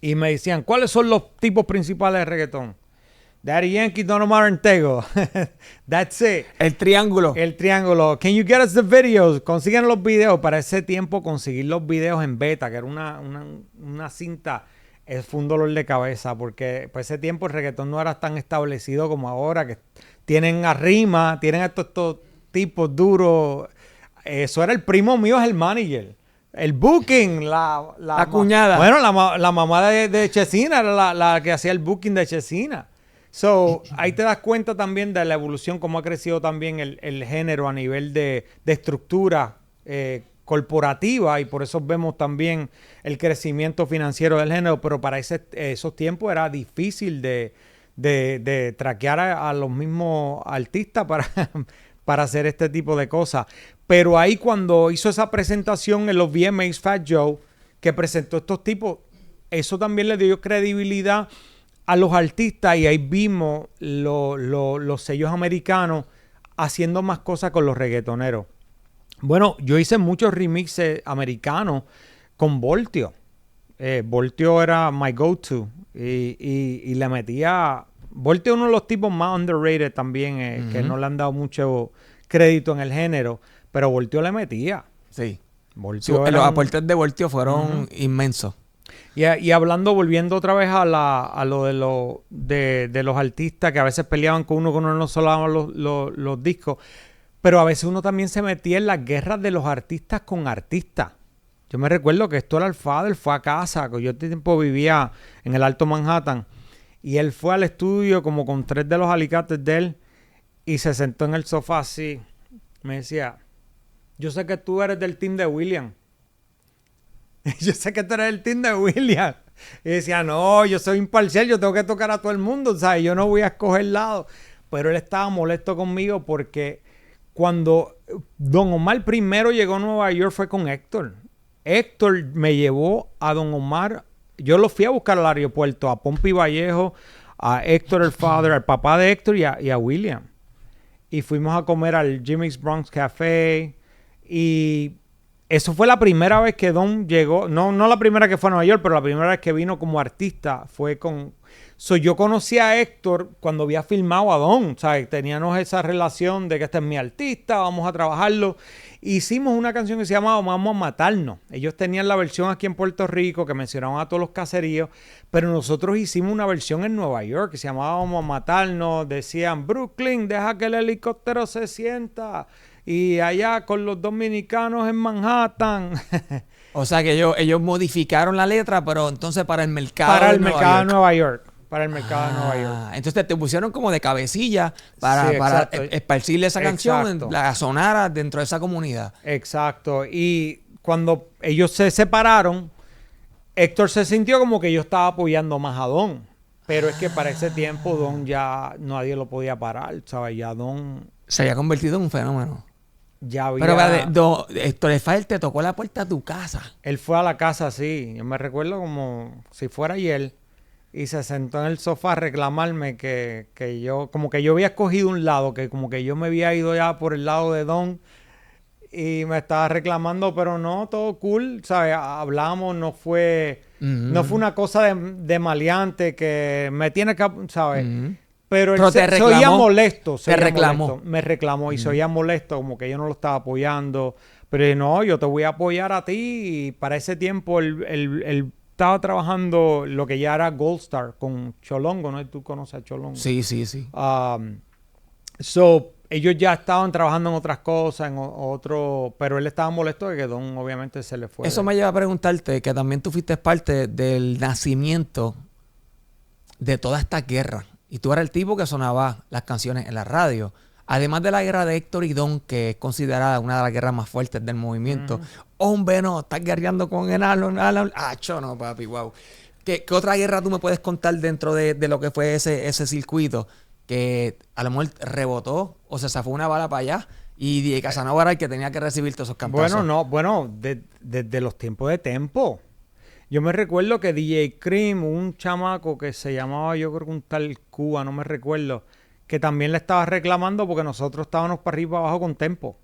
Y me decían, ¿cuáles son los tipos principales de reggaetón? Daddy Yankee, Don Omar and Tego. That's it. El triángulo. El triángulo. Can you get us the videos? Consiguen los videos. Para ese tiempo conseguir los videos en beta, que era una cinta, fue un dolor de cabeza, porque por ese tiempo el reggaetón no era tan establecido como ahora, que tienen arrima, tienen estos tipos duros. Eso era el primo mío, es el manager. El booking, la cuñada. Bueno, la mamá de Chesina era la que hacía el booking de Chesina. So, ahí te das cuenta también de la evolución, cómo ha crecido también el género a nivel de estructura corporativa, y por eso vemos también el crecimiento financiero del género, pero para esos tiempos era difícil de traquear a los mismos artistas para hacer este tipo de cosas. Pero ahí cuando hizo esa presentación en los VMAs, Fat Joe, que presentó estos tipos, eso también le dio credibilidad a los artistas, y ahí vimos los sellos americanos haciendo más cosas con los reggaetoneros. Bueno, yo hice muchos remixes americanos con Voltio. Voltio era my go-to y le metía... Voltio es uno de los tipos más underrated también, que no le han dado mucho crédito en el género, pero Voltio le metía. Sí. Voltio los aportes de Voltio fueron inmensos. Y hablando, volviendo otra vez a lo de los artistas que a veces peleaban con uno no soldaban los discos, pero a veces uno también se metía en las guerras de los artistas con artistas. Yo me recuerdo que Héctor el Father fue a casa, que yo este tiempo vivía en el Alto Manhattan, y él fue al estudio como con 3 de los alicates de él y se sentó en el sofá así. Me decía, yo sé que tú eres del team de William. Yo sé que tú eres del team de William. Y decía, no, yo soy imparcial, yo tengo que tocar a todo el mundo, ¿sabes? Yo no voy a escoger lado. Pero él estaba molesto conmigo porque cuando Don Omar primero llegó a Nueva York fue con Héctor. Héctor me llevó a Don Omar. Yo lo fui a buscar al aeropuerto, a Pompi Vallejo, a Héctor el Father, al papá de Héctor y a William. Y fuimos a comer al Jimmy's Bronx Café. Y eso fue la primera vez que Don llegó. No la primera que fue a Nueva York, pero la primera vez que vino como artista fue con... yo conocí a Héctor cuando había filmado a Don. ¿Sabes? Teníamos esa relación de que este es mi artista, vamos a trabajarlo. Hicimos una canción que se llamaba Vamos a Matarnos. Ellos tenían la versión aquí en Puerto Rico que mencionaban a todos los caseríos, pero nosotros hicimos una versión en Nueva York que se llamaba Vamos a Matarnos. Decían, Brooklyn, deja que el helicóptero se sienta. Y allá con los dominicanos en Manhattan. O sea que ellos modificaron la letra, pero entonces para el mercado Para el mercado de Nueva York. Para el mercado de Nueva York. Entonces te pusieron como de cabecilla para esparcirle esa canción, la sonara dentro de esa comunidad. Exacto. Y cuando ellos se separaron, Héctor se sintió como que yo estaba apoyando más a Don. Pero es que para ese tiempo Don ya nadie lo podía parar, ¿sabes? Ya Don... se había convertido en un fenómeno. Ya había... Pero Héctor el Father te tocó la puerta de tu casa. Él fue a la casa, sí. Yo me recuerdo como si fuera ayer. Y se sentó en el sofá a reclamarme que yo... Como que yo había escogido un lado. Que como que yo me había ido ya por el lado de Don. Y me estaba reclamando. Pero no, todo cool. ¿Sabes? Hablamos, no fue... No fue una cosa de maleante que me tiene que... ¿Sabes? Pero él se oía molesto. Me reclamó y se oía molesto, como que yo no lo estaba apoyando. Pero no, yo te voy a apoyar a ti. Y para ese tiempo él estaba trabajando lo que ya era Gold Star con Cholongo, ¿no? ¿Tú conoces a Cholongo? Sí. Ellos ya estaban trabajando en otras cosas, pero él estaba molesto de que Don obviamente se le fue. Eso me lleva a preguntarte que también tú fuiste parte del nacimiento de toda esta guerra. Y tú eras el tipo que sonaba las canciones en la radio. Además de la guerra de Héctor y Don, que es considerada una de las guerras más fuertes del movimiento. Hombre, no, estás guerreando con Alan. No, papi, wow. ¿Qué otra guerra tú me puedes contar dentro de lo que fue ese circuito? Que a lo mejor rebotó o se zafó una bala para allá y DJ Casanova era el que tenía que recibir todos esos cantazos. Desde los tiempos de Tempo. Yo me recuerdo que DJ Cream, un chamaco que se llamaba, yo creo que un tal Cuba, no me recuerdo, que también le estaba reclamando porque nosotros estábamos para arriba y para abajo con Tempo.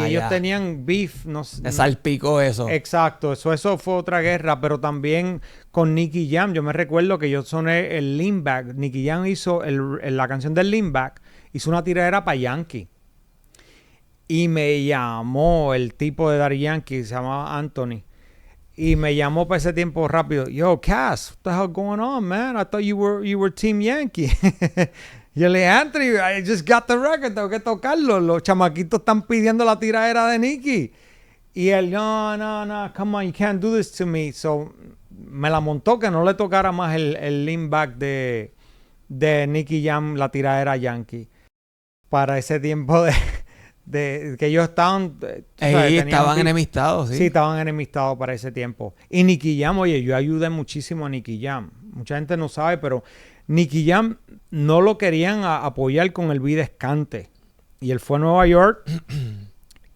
Y ellos tenían beef. Te salpicó eso. Exacto, eso fue otra guerra, pero también con Nicky Jam. Yo me recuerdo que yo soné el Lean Back. Nicky Jam hizo la canción del Lean Back, hizo una tiradera para Yankee. Y me llamó el tipo de Daddy Yankee, se llamaba Anthony. Y me llamó para ese tiempo rápido. Yo, Cass, what the hell going on, man? I thought you were Team Yankee. Yo le dije, Anthony, I just got the record, tengo que tocarlo. Los chamaquitos están pidiendo la tiradera de Nicky. Y él, no, come on, you can't do this to me. So, me la montó que no le tocara más el lean back de Nicky Jam, la tiradera Yankee. Para ese tiempo de que ellos estaban... estaban enemistados, sí. Sí, estaban enemistados para ese tiempo. Y Nicky Jam, oye, yo ayudé muchísimo a Nicky Jam. Mucha gente no sabe, pero Nicky Jam no lo querían apoyar con el Videscante. Y él fue a Nueva York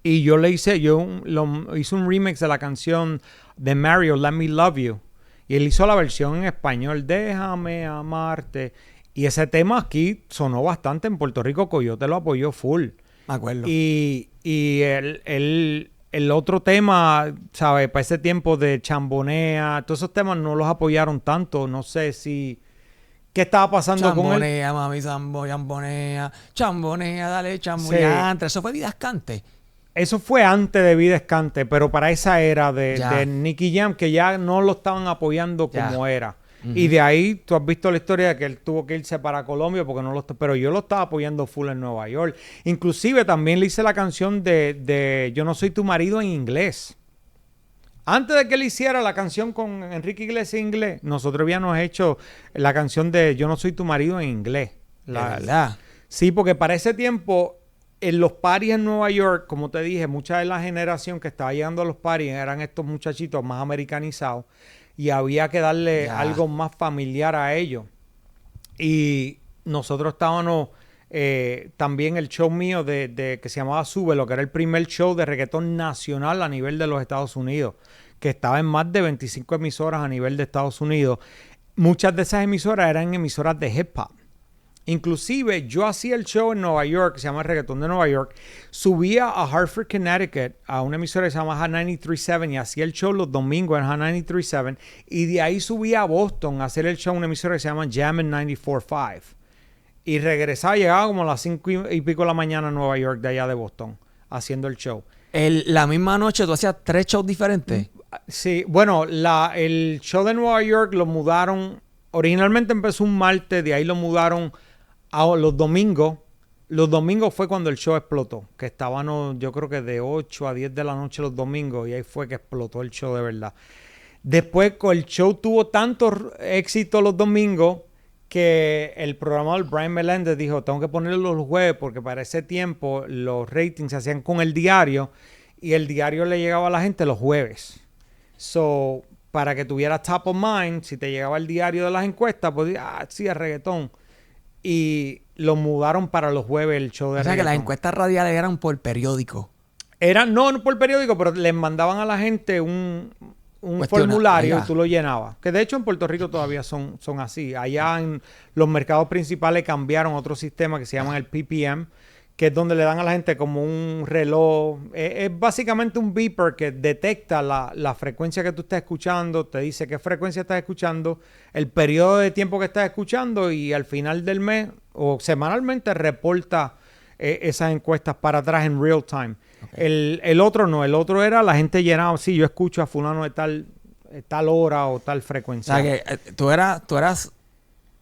y yo hice un remix de la canción de Mario, Let Me Love You. Y él hizo la versión en español, Déjame amarte. Y ese tema aquí sonó bastante en Puerto Rico. Coyote lo apoyó full. Me acuerdo. Y el otro tema, ¿sabes? Para ese tiempo de Chambonea, todos esos temas no los apoyaron tanto. No sé si... ¿Qué estaba pasando con él? Chambonea, mami, chambonea, dale, chambonea. Sí. Eso fue Videscante. Eso fue antes de Videscante, pero para esa era de Nicky Jam, que ya no lo estaban apoyando como era. Uh-huh. Y de ahí tú has visto la historia de que él tuvo que irse para Colombia porque pero yo lo estaba apoyando full en Nueva York. Inclusive también le hice la canción de Yo no soy tu marido en inglés. Antes de que él hiciera la canción con Enrique Iglesias en inglés, nosotros habíamos hecho la canción de Yo no soy tu marido en inglés. ¿Verdad? Sí, porque para ese tiempo, en los parties en Nueva York, como te dije, mucha de la generación que estaba llegando a los parties eran estos muchachitos más americanizados y había que darle algo más familiar a ellos. Y nosotros estábamos... también el show mío que se llamaba Súbelo, que era el primer show de reggaetón nacional a nivel de los Estados Unidos, que estaba en más de 25 emisoras a nivel de Estados Unidos. Muchas de esas emisoras eran emisoras de hip hop. Inclusive yo hacía el show en Nueva York, que se llama el Reggaetón de Nueva York, subía a Hartford, Connecticut, a una emisora que se llama Hot 93.7 y hacía el show los domingos en Hot 93.7 y de ahí subía a Boston a hacer el show en una emisora que se llama Jammin' 94.5. Y regresaba, llegaba como a las 5 y pico de la mañana a Nueva York, de allá de Boston, haciendo el show. La misma noche tú hacías 3 shows diferentes. Sí, bueno, el show de Nueva York lo mudaron. Originalmente empezó un martes, de ahí lo mudaron a los domingos. Los domingos fue cuando el show explotó, que estaban, yo creo que de 8 a 10 de la noche los domingos, y ahí fue que explotó el show de verdad. Después, el show tuvo tanto éxito los domingos, que el programador Brian Meléndez dijo, tengo que ponerlo los jueves porque para ese tiempo los ratings se hacían con el diario y el diario le llegaba a la gente los jueves. So, para que tuviera top of mind, si te llegaba el diario de las encuestas, pues sí, es reggaetón. Y lo mudaron para los jueves el show de reggaetón. O sea que las encuestas radiales eran por periódico. No por periódico, pero les mandaban a la gente un formulario y tú lo llenabas. Que de hecho en Puerto Rico todavía son así. Allá en los mercados principales cambiaron otro sistema que se llama el PPM, que es donde le dan a la gente como un reloj. Es básicamente un beeper que detecta la frecuencia que tú estás escuchando, te dice qué frecuencia estás escuchando, el periodo de tiempo que estás escuchando y al final del mes o semanalmente reporta esas encuestas para atrás en real time. Okay. El otro no, el otro era la gente llenaba, sí, yo escucho a fulano de tal hora o tal frecuencia. O sea que tú eras,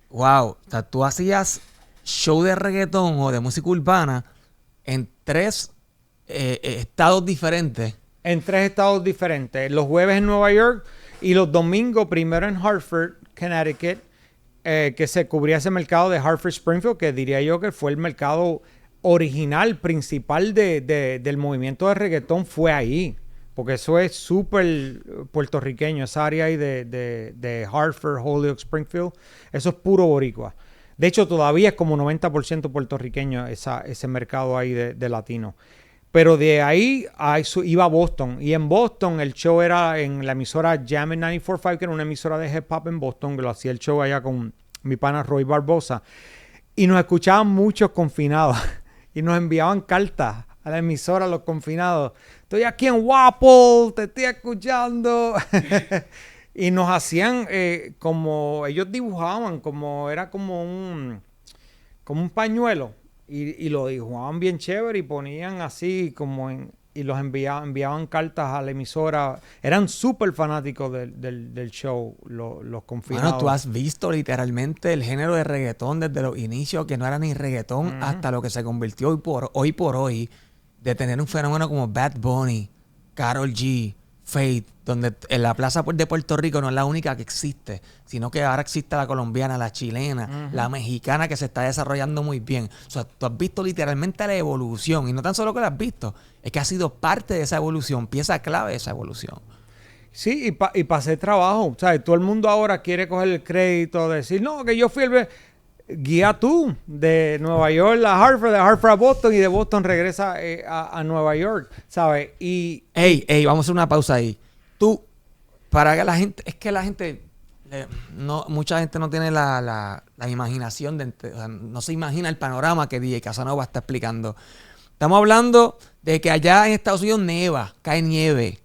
wow, o sea, tú hacías show de reggaetón o de música urbana en 3 estados diferentes. En 3 estados diferentes. Los jueves en Nueva York y los domingos primero en Hartford, Connecticut, que se cubría ese mercado de Hartford Springfield, que diría yo que fue el mercado original, principal del movimiento de reggaetón fue ahí. Porque eso es súper puertorriqueño, esa área ahí de Hartford, Holyoke, Springfield. Eso es puro boricua. De hecho, todavía es como 90% puertorriqueño ese mercado ahí de latino. Pero de ahí iba a Boston. Y en Boston el show era en la emisora Jammin' 94.5, que era una emisora de hip hop en Boston, que lo hacía el show allá con mi pana Roy Barbosa. Y nos escuchaban muchos confinados. Y nos enviaban cartas a la emisora, los confinados. Estoy aquí en Wappel, te estoy escuchando. Y nos hacían como, ellos dibujaban, como era como un pañuelo. Y lo dibujaban bien chévere y ponían así como en... Y los enviaban cartas a la emisora. Eran súper fanáticos del show, los confinados. Bueno, tú has visto literalmente el género de reggaetón desde los inicios, que no era ni reggaetón, hasta lo que se convirtió hoy por hoy, de tener un fenómeno como Bad Bunny, Karol G, Faith, donde en la plaza de Puerto Rico no es la única que existe, sino que ahora existe la colombiana, la chilena, la mexicana, que se está desarrollando muy bien. O sea, tú has visto literalmente la evolución, y no tan solo que la has visto, es que has sido parte de esa evolución, pieza clave de esa evolución. Sí, y para hacer trabajo, ¿sabes? Todo el mundo ahora quiere coger el crédito, decir, no, que yo fui el... Guía tú de Nueva York a Hartford, de Hartford a Boston, y de Boston regresa a Nueva York, ¿sabes? Y... Ey, vamos a hacer una pausa ahí. Tú, para que la gente... Es que la gente... mucha gente no tiene la imaginación, o sea, no se imagina el panorama que DJ Casanova está explicando. Estamos hablando de que allá en Estados Unidos neva, cae nieve.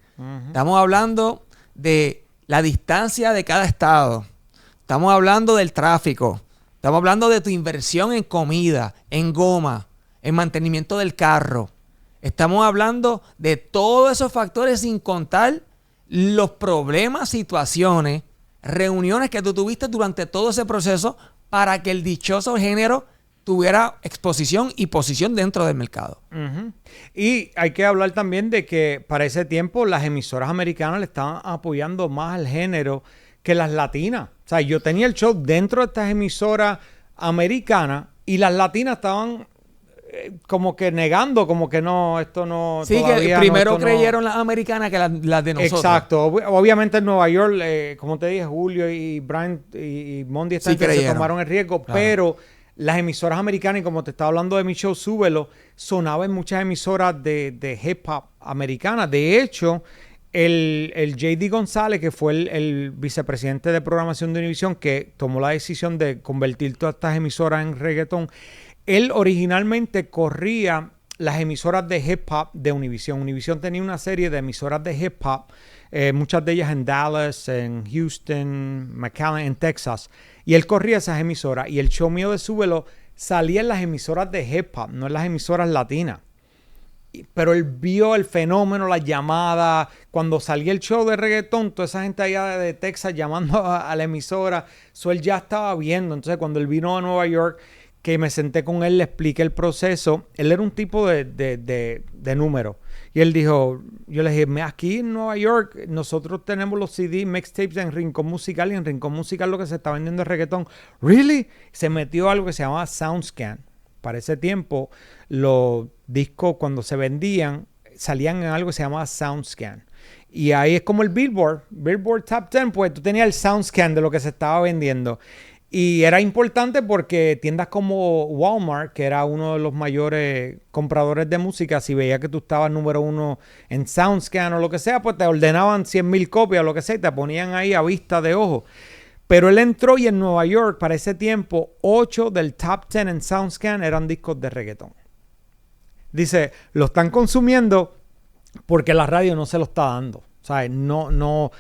Estamos hablando de la distancia de cada estado. Estamos hablando del tráfico. Estamos hablando de tu inversión en comida, en goma, en mantenimiento del carro. Estamos hablando de todos esos factores, sin contar los problemas, situaciones, reuniones que tú tuviste durante todo ese proceso para que el dichoso género tuviera exposición y posición dentro del mercado. Y hay que hablar también de que para ese tiempo las emisoras americanas le estaban apoyando más al género que las latinas. O sea, yo tenía el show dentro de estas emisoras americanas y las latinas estaban como que negando, como que no, esto no... Sí, que primero creyeron las americanas que las de nosotros. Exacto. Obviamente en Nueva York, como te dije, Julio y Brian y Mondi se tomaron el riesgo, claro. Pero las emisoras americanas, y como te estaba hablando de mi show, Súbelo, sonaba en muchas emisoras de hip hop americanas. De hecho... El J.D. González, que fue el vicepresidente de programación de Univision, que tomó la decisión de convertir todas estas emisoras en reggaetón, él originalmente corría las emisoras de hip hop de Univision. Univision tenía una serie de emisoras de hip hop, muchas de ellas en Dallas, en Houston, McAllen, en Texas. Y él corría esas emisoras. Y el show mío de Súbelo salía en las emisoras de hip hop, no en las emisoras latinas. Pero él vio el fenómeno, las llamadas, cuando salía el show de reggaetón, toda esa gente allá de Texas llamando a la emisora, eso él ya estaba viendo. Entonces cuando él vino a Nueva York, que me senté con él, le expliqué el proceso, él era un tipo de número. Y él dijo, yo le dije, aquí en Nueva York nosotros tenemos los CD, mixtapes en Rincón Musical, y en Rincón Musical lo que se está vendiendo es reggaetón. ¿Really? Se metió algo que se llamaba SoundScan. Para ese tiempo, los discos cuando se vendían, salían en algo que se llamaba SoundScan. Y ahí es como el Billboard Top 10, pues tú tenías el SoundScan de lo que se estaba vendiendo. Y era importante porque tiendas como Walmart, que era uno de los mayores compradores de música, si veía que tú estabas número uno en SoundScan o lo que sea, pues te ordenaban 100,000 copias o lo que sea y te ponían ahí a vista de ojo. Pero él entró y en Nueva York, para ese tiempo, 8 del top 10 en SoundScan eran discos de reggaetón. Dice, lo están consumiendo porque la radio no se lo está dando. ¿Sabes? No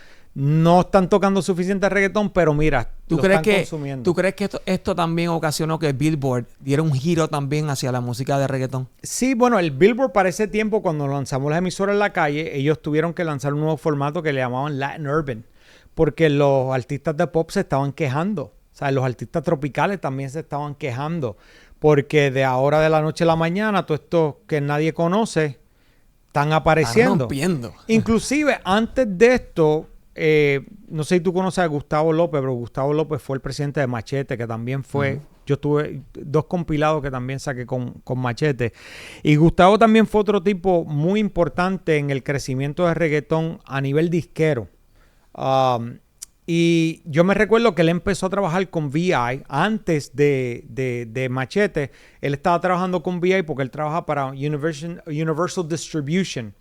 están tocando suficiente reggaetón, pero mira, ¿Tú crees que esto también ocasionó que Billboard diera un giro también hacia la música de reggaetón? Sí, bueno, el Billboard para ese tiempo, cuando lanzamos las emisoras en la calle, ellos tuvieron que lanzar un nuevo formato que le llamaban Latin Urban. Porque los artistas de pop se estaban quejando. O sea, los artistas tropicales también se estaban quejando. Porque de ahora de la noche a la mañana, todo esto que nadie conoce, están apareciendo. Están rompiendo. Inclusive, antes de esto, no sé si tú conoces a Gustavo López, pero Gustavo López fue el presidente de Machete, que también fue... Yo tuve 2 compilados que también saqué con Machete. Y Gustavo también fue otro tipo muy importante en el crecimiento de reggaetón a nivel disquero. Y yo me recuerdo que él empezó a trabajar con VI antes de Machete. Él estaba trabajando con VI porque él trabaja para Universal Distribution.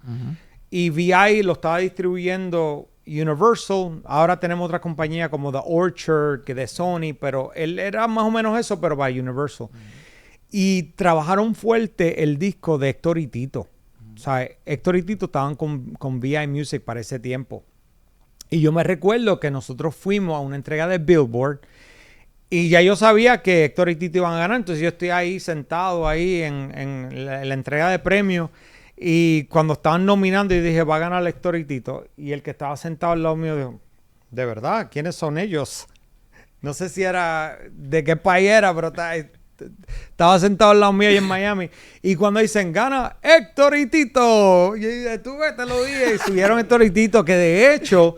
Y VI lo estaba distribuyendo Universal. Ahora tenemos otra compañía como The Orchard, que de Sony, pero él era más o menos eso, pero para Universal. Y trabajaron fuerte el disco de Héctor y Tito. O sea, Héctor y Tito estaban con VI Music para ese tiempo. Y yo me recuerdo que nosotros fuimos a una entrega de Billboard y ya yo sabía que Héctor y Tito iban a ganar. Entonces yo estoy ahí sentado ahí en la entrega de premios. Y cuando estaban nominando, y dije, va a ganar Héctor y Tito. Y el que estaba sentado al lado mío dijo, ¿de verdad? ¿Quiénes son ellos? No sé si era, de qué país era, pero estaba sentado al lado mío ahí en Miami. Y cuando dicen, gana Héctor y Tito. Y yo dije, tú ves, te lo dije. Y subieron Héctor y Tito, que de hecho,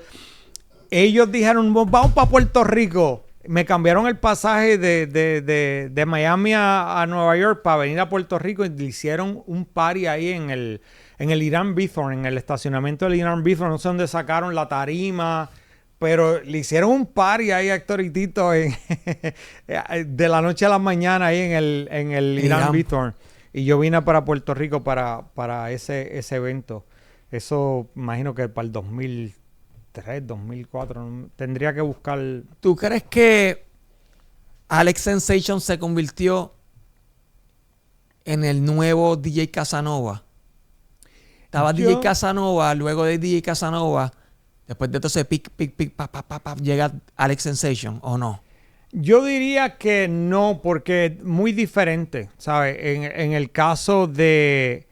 ellos dijeron, vamos para Puerto Rico. Me cambiaron el pasaje de Miami a Nueva York para venir a Puerto Rico y le hicieron un party ahí en el Irán Bithorn, en el estacionamiento del Irán Bithorn. No sé dónde sacaron la tarima, pero le hicieron un party ahí a Héctor y Tito de la noche a la mañana ahí en el Irán Bithorn. Y yo vine para Puerto Rico para ese evento. Eso imagino que para el 2003, 2004, tendría que buscar. ¿Tú crees que Alex Sensation se convirtió en el nuevo DJ Casanova? Estaba DJ Casanova, luego de DJ Casanova, después de todo ese pic, llega Alex Sensation, ¿o no? Yo diría que no, porque es muy diferente, ¿sabes? En el caso de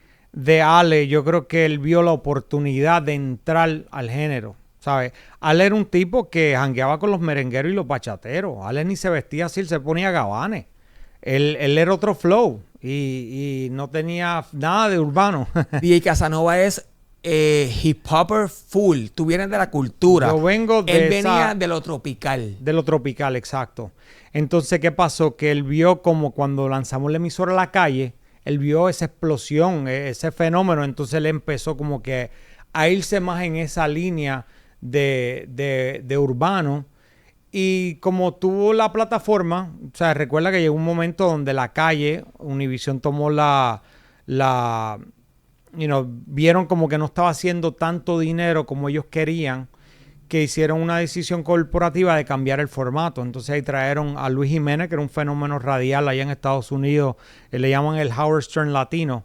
Ale, yo creo que él vio la oportunidad de entrar al género. ¿Sabes? Ale era un tipo que jangueaba con los merengueros y los bachateros. Ale ni se vestía así, él se ponía gabanes. Él era otro flow y no tenía nada de urbano. DJ Casanova es hip hopper full. Tú vienes de la cultura. Yo vengo de Él venía de lo tropical. De lo tropical, exacto. Entonces, ¿qué pasó? Que él vio como cuando lanzamos la emisora a la calle, él vio esa explosión, ese fenómeno. Entonces él empezó como que a irse más en esa línea de urbano, y como tuvo la plataforma, o sea, recuerda que llegó un momento donde la calle, Univision tomó vieron como que no estaba haciendo tanto dinero como ellos querían, que hicieron una decisión corporativa de cambiar el formato. Entonces ahí trajeron a Luis Jiménez, que era un fenómeno radial allá en Estados Unidos, le llaman el Howard Stern latino.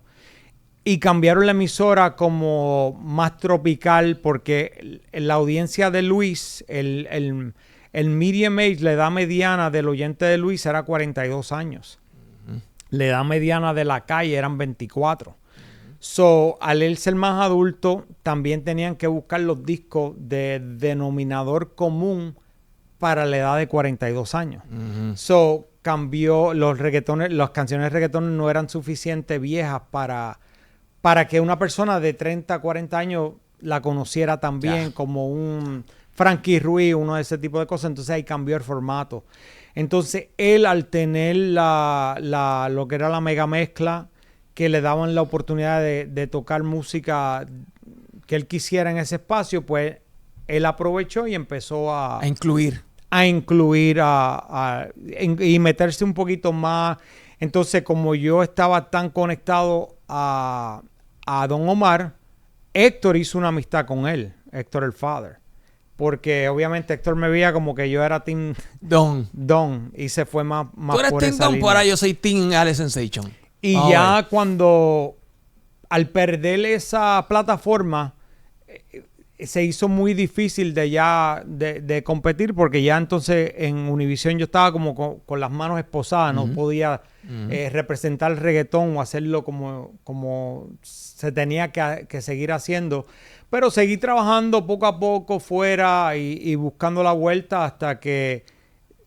Y cambiaron la emisora como más tropical porque la audiencia de Luis, el medium age, la edad mediana del oyente de Luis era 42 años. Uh-huh. La edad mediana de la calle eran 24. So, al él ser más adulto, también tenían que buscar los discos de denominador común para la edad de 42 años. Uh-huh. So, cambió los reggaetones, las canciones de reggaetón no eran suficientemente viejas para que una persona de 30, 40 años la conociera también, como un Frankie Ruiz, uno de ese tipo de cosas. Entonces ahí cambió el formato. Entonces él, al tener lo que era la mega mezcla, que le daban la oportunidad de tocar música que él quisiera en ese espacio, pues él aprovechó y empezó a incluir y meterse un poquito más. Entonces, como yo estaba tan conectado a Don Omar, Héctor hizo una amistad con él, Héctor el Father. Porque obviamente Héctor me veía como que yo era Team Don y se fue más tú eres por Team esa Don, línea. por ahí yo soy Team Alex Sensation. Y ya cuando, al perder esa plataforma, se hizo muy difícil de competir, porque ya entonces en Univision yo estaba como con las manos esposadas, no podía representar el reggaetón o hacerlo como se tenía que seguir haciendo. Pero seguí trabajando poco a poco fuera y buscando la vuelta hasta que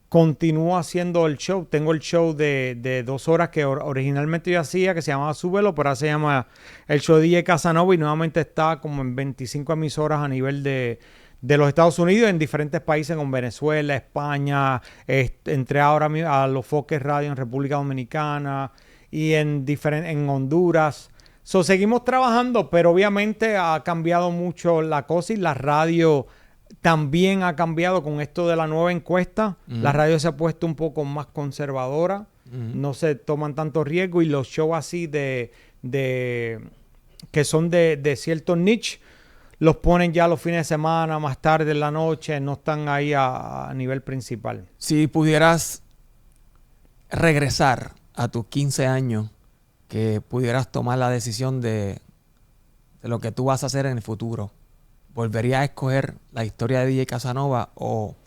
continúo haciendo el show. Tengo el show de 2 horas que originalmente yo hacía, que se llamaba Súbelo, pero ahora se llama el show de DJ Casanova, y nuevamente está como en 25 emisoras a nivel de los Estados Unidos, en diferentes países como Venezuela, España, entré ahora a Los Foques Radio en República Dominicana y en Honduras. Seguimos trabajando, pero obviamente ha cambiado mucho la cosa, y la radio también ha cambiado con esto de la nueva encuesta. La radio se ha puesto un poco más conservadora, no se toman tanto riesgo, y los shows así que son de cierto niche, los ponen ya los fines de semana, más tarde en la noche, no están ahí a nivel principal. Si pudieras regresar a tus 15 años, que pudieras tomar la decisión de lo que tú vas a hacer en el futuro, ¿volverías a escoger la historia de DJ Casanova o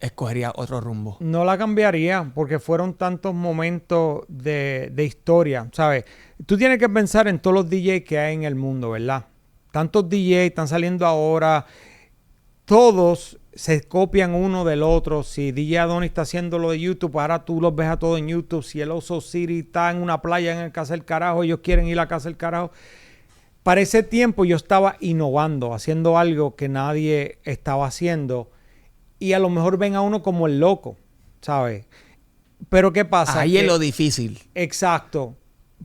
escogerías otro rumbo? No la cambiaría porque fueron tantos momentos de historia, ¿sabes? Tú tienes que pensar en todos los DJs que hay en el mundo, ¿verdad? Tantos DJs están saliendo ahora, todos se copian uno del otro. Si DJ Adonis está haciendo lo de YouTube, ahora tú los ves a todos en YouTube. Si el Oso City está en una playa en el Casa del Carajo, ellos quieren ir a la Casa del Carajo. Para ese tiempo yo estaba innovando, haciendo algo que nadie estaba haciendo. Y a lo mejor ven a uno como el loco, ¿sabes? Pero ¿qué pasa? Ahí es lo difícil. Exacto.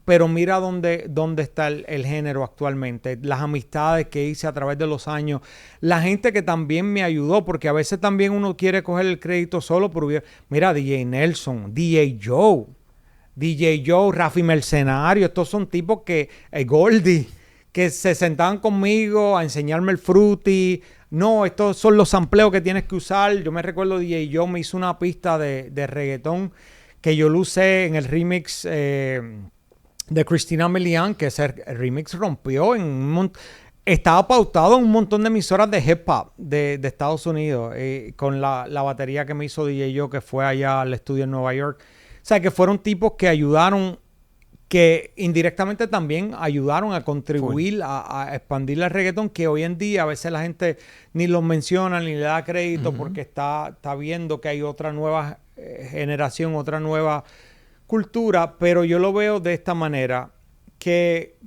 Pero mira dónde está el género actualmente. Las amistades que hice a través de los años. La gente que también me ayudó. Porque a veces también uno quiere coger el crédito solo. Pero mira, DJ Nelson, DJ Joe, Rafi Mercenario. Estos son tipos que... Goldie, que se sentaban conmigo a enseñarme el Fruity. No, estos son los sampleos que tienes que usar. Yo me recuerdo DJ Joe me hizo una pista de reggaetón que yo lo usé en el remix... de Christina Milian, que ese remix rompió estaba pautado en un montón de emisoras de hip hop de Estados Unidos, con la batería que me hizo DJ Joe, que fue allá al estudio en Nueva York. O sea, que fueron tipos que ayudaron, que indirectamente también ayudaron a contribuir a expandir el reggaetón, que hoy en día a veces la gente ni los menciona, ni le da crédito, porque está viendo que hay otra nueva generación, otra nueva cultura, pero yo lo veo de esta manera, que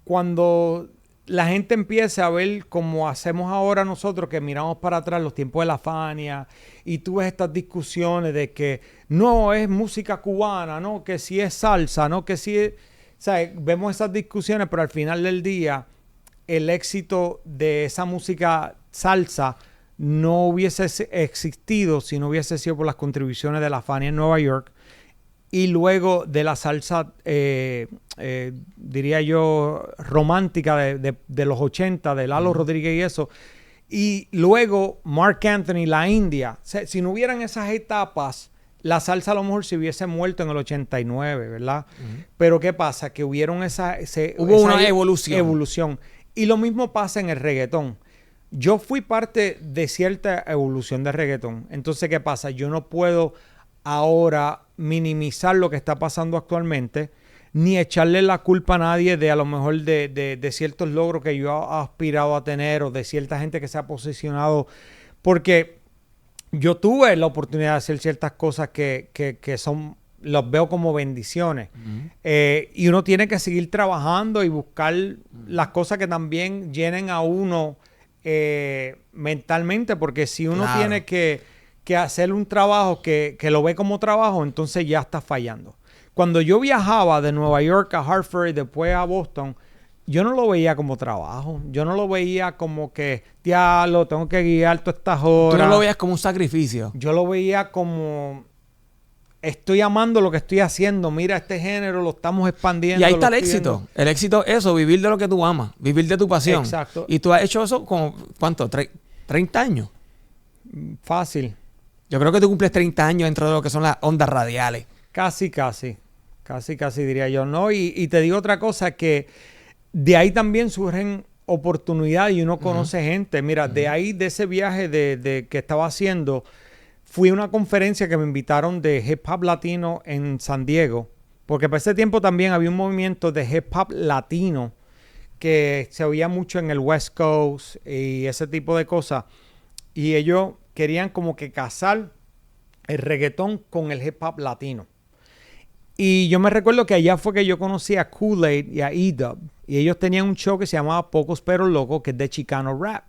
cuando la gente empiece a ver como hacemos ahora nosotros, que miramos para atrás los tiempos de la Fania, y tú ves estas discusiones de que no es música cubana, no, que si es salsa, no, que si es... O sea, vemos esas discusiones, pero al final del día, el éxito de esa música salsa no hubiese existido si no hubiese sido por las contribuciones de la Fania en Nueva York. Y luego de la salsa, diría yo, romántica de los 80, de Lalo Rodríguez y eso. Y luego Marc Anthony, la India. O sea, si no hubieran esas etapas, la salsa a lo mejor se hubiese muerto en el 89, ¿verdad? Pero ¿qué pasa? Que hubieron hubo una evolución. Y lo mismo pasa en el reggaetón. Yo fui parte de cierta evolución de reggaetón. Entonces, ¿qué pasa? Yo no puedo ahora minimizar lo que está pasando actualmente, ni echarle la culpa a nadie de a lo mejor de ciertos logros que yo he aspirado a tener, o de cierta gente que se ha posicionado, porque yo tuve la oportunidad de hacer ciertas cosas que son, los veo como bendiciones. Y uno tiene que seguir trabajando y buscar las cosas que también llenen a uno mentalmente, porque si uno tiene que hacer un trabajo que lo ve como trabajo, entonces ya está fallando. Cuando yo viajaba de Nueva York a Hartford y después a Boston, yo no lo veía como trabajo. Yo no lo veía como que, diablo, tengo que guiar todas estas horas. Tú no lo veías como un sacrificio. Yo lo veía como, estoy amando lo que estoy haciendo. Mira, este género lo estamos expandiendo. Y ahí está el éxito. El éxito es eso, vivir de lo que tú amas, vivir de tu pasión. Exacto. Y tú has hecho eso como, ¿cuánto? 30 años. Fácil. Yo creo que tú cumples 30 años dentro de lo que son las ondas radiales. Casi diría yo, ¿no? Y te digo otra cosa, que de ahí también surgen oportunidades y uno conoce gente. Mira, de ahí, de ese viaje de que estaba haciendo, fui a una conferencia que me invitaron de hip hop latino en San Diego, porque para ese tiempo también había un movimiento de hip hop latino que se oía mucho en el West Coast y ese tipo de cosas. Y ellos querían como que casar el reggaetón con el hip hop latino. Y yo me recuerdo que allá fue que yo conocí a Kool-Aid y a E-Dub. Y ellos tenían un show que se llamaba Pocos Pero Locos, que es de Chicano Rap.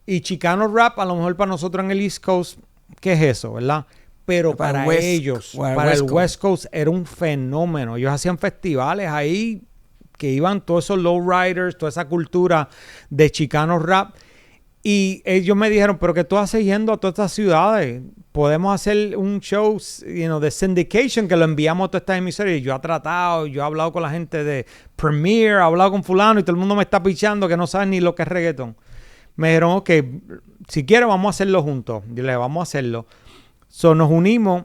Y Chicano Rap, a lo mejor para nosotros en el East Coast, ¿qué es eso, verdad? Pero para ellos, para el West Coast, era un fenómeno. Ellos hacían festivales ahí que iban todos esos lowriders, toda esa cultura de Chicano Rap. Y ellos me dijeron, pero que tú haces yendo a todas estas ciudades. Podemos hacer un show, de syndication, que lo enviamos a todas estas emisoras. Y yo he hablado con la gente de Premiere, he hablado con fulano y todo el mundo me está pichando que no saben ni lo que es reggaetón. Me dijeron, ok, si quieres vamos a hacerlo juntos. Dile, vamos a hacerlo. So, nos unimos,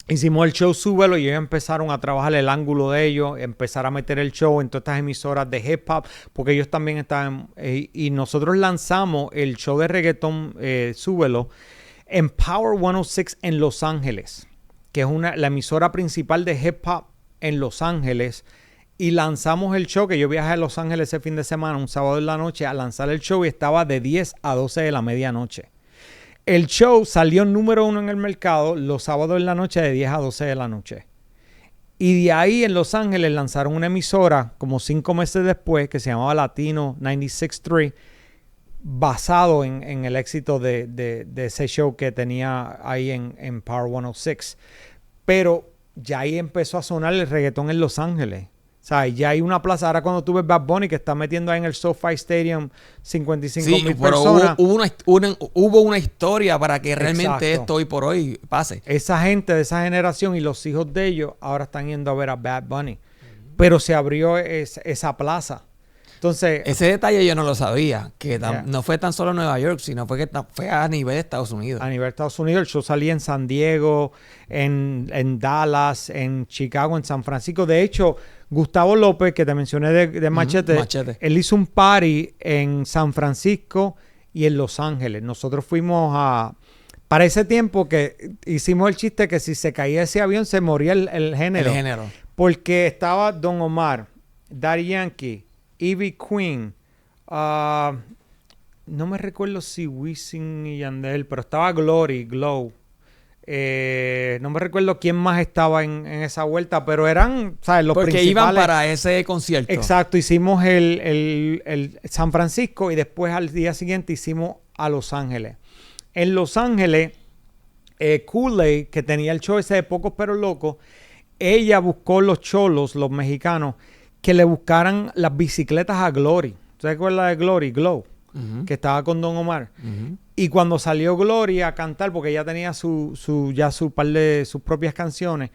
hicimos el show Súbelo y ellos empezaron a trabajar el ángulo de ellos, empezar a meter el show en todas estas emisoras de hip hop, porque ellos también estaban, y nosotros lanzamos el show de reggaetón Súbelo en Power 106 en Los Ángeles, que es la emisora principal de hip hop en Los Ángeles. Y lanzamos el show, que yo viajé a Los Ángeles ese fin de semana, un sábado en la noche, a lanzar el show y estaba de 10 a 12 de la medianoche. El show salió número 1 en el mercado los sábados en la noche de 10 a 12 de la noche. Y de ahí en Los Ángeles lanzaron una emisora como 5 meses después que se llamaba Latino 96.3, basado en el éxito de ese show que tenía ahí en Power 106. Pero ya ahí empezó a sonar el reggaetón en Los Ángeles. O sea, ya hay una plaza. Ahora cuando tú ves Bad Bunny que está metiendo ahí en el SoFi Stadium 55,000 personas. Hubo una historia para que realmente Exacto. esto hoy por hoy pase. Esa gente de esa generación y los hijos de ellos ahora están yendo a ver a Bad Bunny. Pero se abrió esa plaza. Entonces, Ese detalle yo no lo sabía, que Yeah. no fue tan solo en Nueva York, sino fue que fue a nivel de Estados Unidos. a nivel de Estados Unidos, el show salía en San Diego, en Dallas, en Chicago, en San Francisco. De hecho, Gustavo López, que te mencioné de Machete, Machete. él hizo un party en San Francisco y en Los Ángeles. Nosotros fuimos para ese tiempo que hicimos el chiste que si se caía ese avión se moría el género. El género. Porque estaba Don Omar, Daddy Yankee, Ivy Queen, no me recuerdo si Wisin y Yandel, pero estaba Glow. No me recuerdo quién más estaba en esa vuelta, pero eran, ¿sabes? Los Porque principales. iban para ese concierto. Exacto, hicimos el San Francisco y después al día siguiente hicimos a Los Ángeles. En Los Ángeles, Kool-Aid, que tenía el show ese de Pocos Pero Locos, ella buscó los cholos, los mexicanos, que le buscaran las bicicletas a Glory. ¿Usted recuerda de Glory? Glow, que estaba con Don Omar. Y cuando salió Glory a cantar, porque ella tenía su par de sus propias canciones,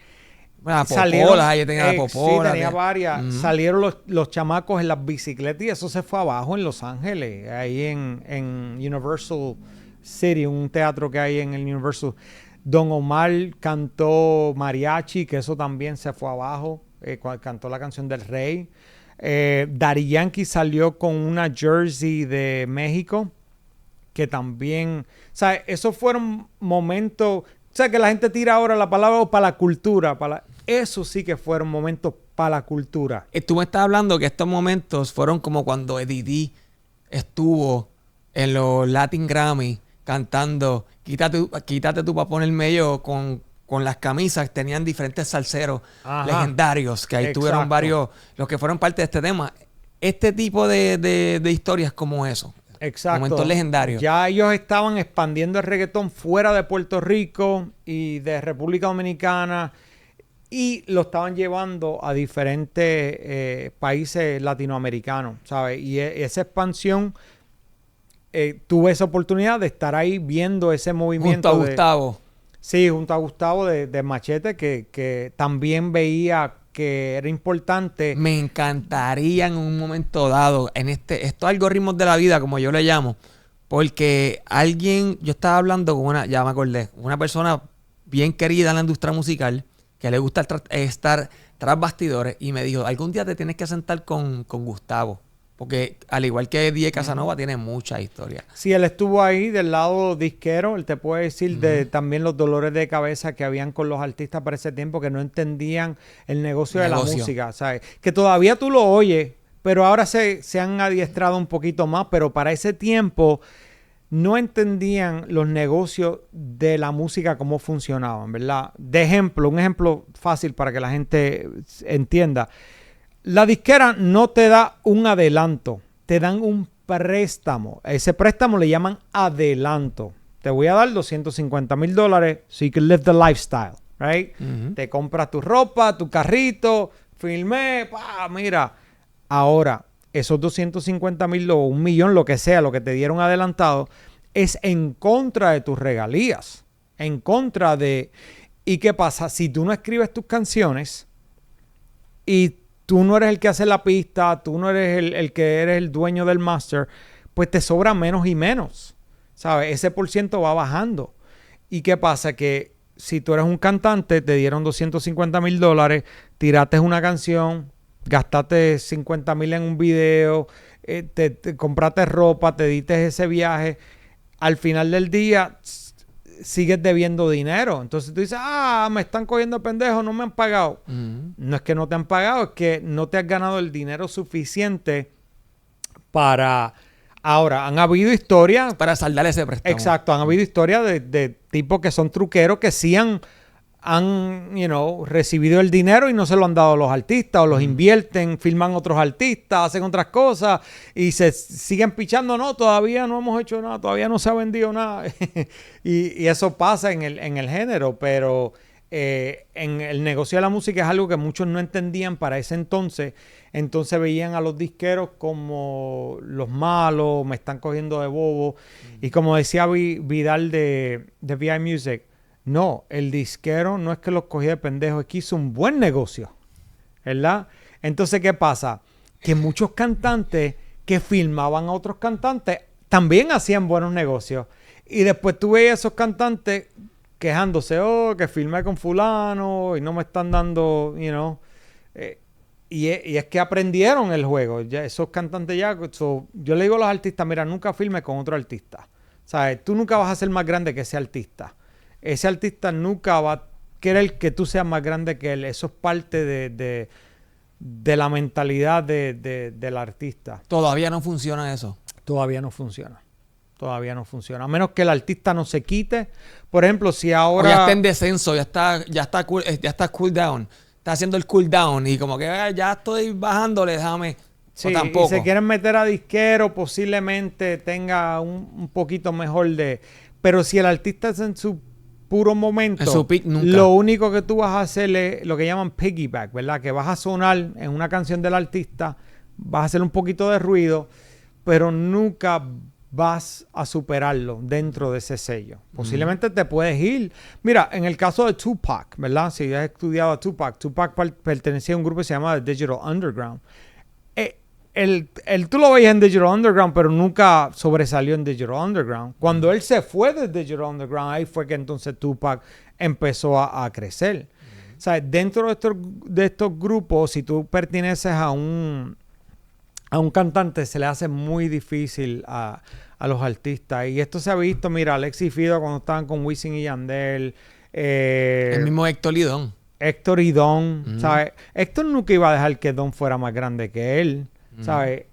Popolas, ella tenía la popola. Sí, tenía varias. Salieron los chamacos en las bicicletas y eso se fue abajo en Los Ángeles, ahí en Universal City, un teatro que hay en el Universal. Don Omar cantó mariachi, que eso también se fue abajo. Cantó la canción del Rey. Daddy Yankee salió con una jersey de México, que también, o sea, esos fueron momentos, o sea, que la gente tira ahora la palabra para la cultura, eso sí que fueron momentos para la cultura. Tú me estás hablando que estos momentos fueron como cuando Eddie D estuvo en los Latin Grammy cantando Quítate tú para ponerme yo con las camisas. Tenían diferentes salseros legendarios que ahí tuvieron varios, los que fueron parte de este tema. Este tipo de historias como eso. Exacto. Momentos legendarios. Ya ellos estaban expandiendo el reggaetón fuera de Puerto Rico y de República Dominicana y lo estaban llevando a diferentes países latinoamericanos, ¿sabes? Y esa expansión, tuve esa oportunidad de estar ahí viendo ese movimiento. Junto a Gustavo. Sí, junto a Gustavo de Machete, que también veía que era importante. Me encantaría en un momento dado, en estos algoritmos de la vida, como yo le llamo, porque yo estaba hablando con ya me acordé, una persona bien querida en la industria musical, que le gusta estar tras bastidores, y me dijo, algún día te tienes que sentar con Gustavo, porque al igual que DJ Casanova, tiene mucha historia. Sí, él estuvo ahí del lado disquero. Él te puede decir de también los dolores de cabeza que habían con los artistas para ese tiempo, que no entendían el negocio de la música, ¿sabes? Que todavía tú lo oyes, pero ahora se han adiestrado un poquito más, pero para ese tiempo no entendían los negocios de la música, cómo funcionaban, ¿verdad? Un ejemplo fácil para que la gente entienda. La disquera no te da un adelanto, te dan un préstamo. Ese préstamo le llaman adelanto. Te voy a dar $250,000 so you can live the lifestyle, right? Te compras tu ropa, tu carrito, filmé, mira. Ahora, esos 250,000 o 1,000,000, lo que sea, lo que te dieron adelantado, es en contra de tus regalías. En contra de... ¿Y qué pasa? Si tú no escribes tus canciones y tú no eres el que hace la pista, tú no eres el que eres el dueño del master, pues te sobra menos y menos, ¿sabes? Ese por ciento va bajando. ¿Y qué pasa? Que si tú eres un cantante, te dieron $250,000, tiraste una canción, gastaste $50,000 en un video, te compraste ropa, te diste ese viaje, al final del día sigues debiendo dinero. Entonces tú dices, me están cogiendo pendejos, no me han pagado. No es que no te han pagado, es que no te has ganado el dinero suficiente para... Ahora, han habido historias... Para saldar ese préstamo. Exacto, han habido historias de tipos que son truqueros que sí han recibido el dinero y no se lo han dado a los artistas, o los invierten, filman otros artistas, hacen otras cosas y se siguen pichando. No, todavía no hemos hecho nada, todavía no se ha vendido nada. y eso pasa en el género, pero en el negocio de la música es algo que muchos no entendían para ese entonces. Entonces veían a los disqueros como los malos, me están cogiendo de bobo. Y como decía Vidal de VI Music, no, el disquero no es que los cogía de pendejos, es que hizo un buen negocio, ¿verdad? Entonces, ¿qué pasa? Que muchos cantantes que filmaban a otros cantantes también hacían buenos negocios. Y después tú veías a esos cantantes quejándose, que filmé con fulano y no me están dando, y es que aprendieron el juego. Ya, esos cantantes yo le digo a los artistas, mira, nunca filmes con otro artista. ¿Sabes? Tú nunca vas a ser más grande que ese artista. Ese artista nunca va a querer que tú seas más grande que él. Eso es parte de la mentalidad del artista. Todavía no funciona eso. Todavía no funciona. Todavía no funciona. A menos que el artista no se quite. Por ejemplo, si ahora... O ya está en descenso, ya está cool down. Está haciendo el cool down y como que ya estoy bajándole, déjame... Sí, o tampoco. Y se quieren meter a disquero, posiblemente tenga un poquito mejor de... Pero si el artista es en su puro momento, en su peak, nunca. Lo único que tú vas a hacer es lo que llaman piggyback, ¿verdad? Que vas a sonar en una canción del artista, vas a hacer un poquito de ruido, pero nunca vas a superarlo dentro de ese sello. Posiblemente te puedes ir. Mira, en el caso de Tupac, ¿verdad? Si has estudiado a Tupac pertenecía a un grupo que se llama The Digital Underground. Tú lo veías en Digital Underground, pero nunca sobresalió en Digital Underground. Cuando él se fue de Digital Underground, ahí fue que entonces Tupac empezó a crecer. O sea, dentro de estos grupos, si tú perteneces a un cantante, se le hace muy difícil a los artistas. Y esto se ha visto, mira, Alex y Fido cuando estaban con Wisin y Yandel. El mismo Héctor y Don. Héctor y Don, ¿sabes? Héctor nunca iba a dejar que Don fuera más grande que él. ¿Sabes?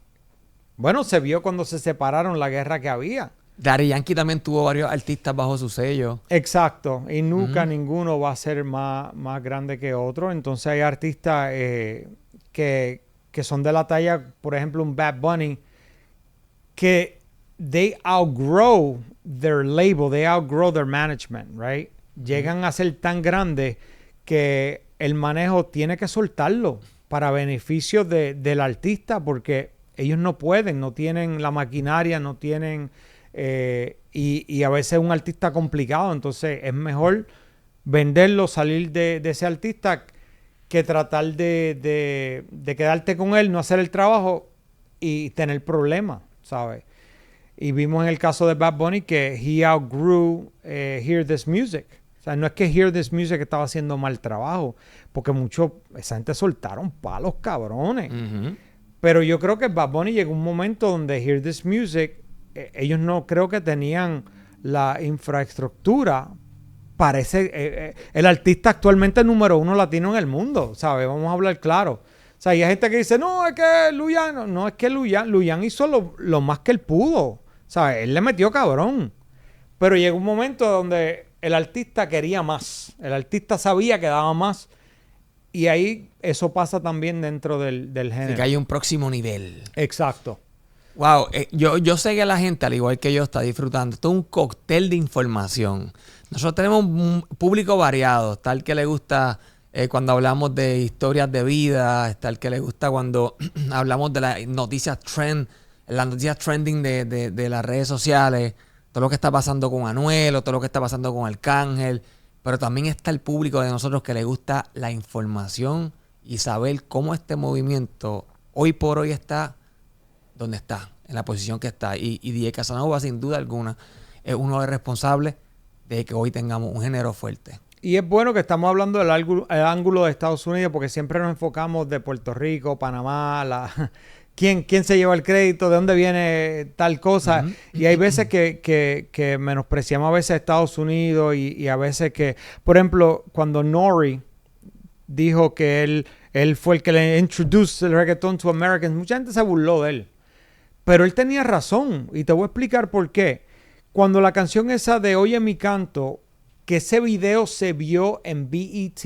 Bueno, se vio cuando se separaron, la guerra que había. Daddy Yankee también tuvo varios artistas bajo su sello. Exacto. Y nunca ninguno va a ser más grande que otro. Entonces hay artistas que son de la talla, por ejemplo, un Bad Bunny, que they outgrow their label, they outgrow their management, right? Llegan a ser tan grandes que el manejo tiene que soltarlo para beneficio del artista, porque ellos no pueden, no tienen la maquinaria, no tienen... y a veces es un artista complicado, entonces es mejor venderlo, salir de ese artista, que tratar de quedarte con él, no hacer el trabajo y tener problemas, ¿sabes? Y vimos en el caso de Bad Bunny que he outgrew Hear This Music. O sea, no es que Hear This Music estaba haciendo mal trabajo, porque esa gente soltaron palos cabrones. Pero yo creo que Bad Bunny llegó un momento donde Hear This Music, ellos no creo que tenían la infraestructura para ese... el artista actualmente número 1 latino en el mundo, ¿sabes? Vamos a hablar claro. O sea, hay gente que dice, no, es que Luyan... No, es que Luyan hizo lo más que él pudo, ¿sabes? Él le metió cabrón. Pero llegó un momento donde el artista quería más. El artista sabía que daba más. Y ahí eso pasa también dentro del género. Así que hay un próximo nivel. Exacto. Wow, yo sé que la gente, al igual que yo, está disfrutando. Esto es un cóctel de información. Nosotros tenemos un público variado. Está el que le gusta cuando hablamos de historias de vida. Está el que le gusta cuando hablamos de las noticias trending de las redes sociales. Todo lo que está pasando con Anuel, o todo lo que está pasando con Arcángel. Pero también está el público de nosotros que le gusta la información y saber cómo este movimiento hoy por hoy está donde está, en la posición que está. Y DJ Casanova, sin duda alguna, es uno de los responsables de que hoy tengamos un género fuerte. Y es bueno que estamos hablando del ángulo de Estados Unidos, porque siempre nos enfocamos de Puerto Rico, Panamá, quién se lleva el crédito, de dónde viene tal cosa. Uh-huh. Y hay veces que menospreciamos a veces a Estados Unidos y a veces que, por ejemplo, cuando Nori dijo que él fue el que le introduced el reggaeton to Americans, mucha gente se burló de él. Pero él tenía razón, y te voy a explicar por qué. Cuando la canción esa de Oye mi canto, que ese video se vio en BET,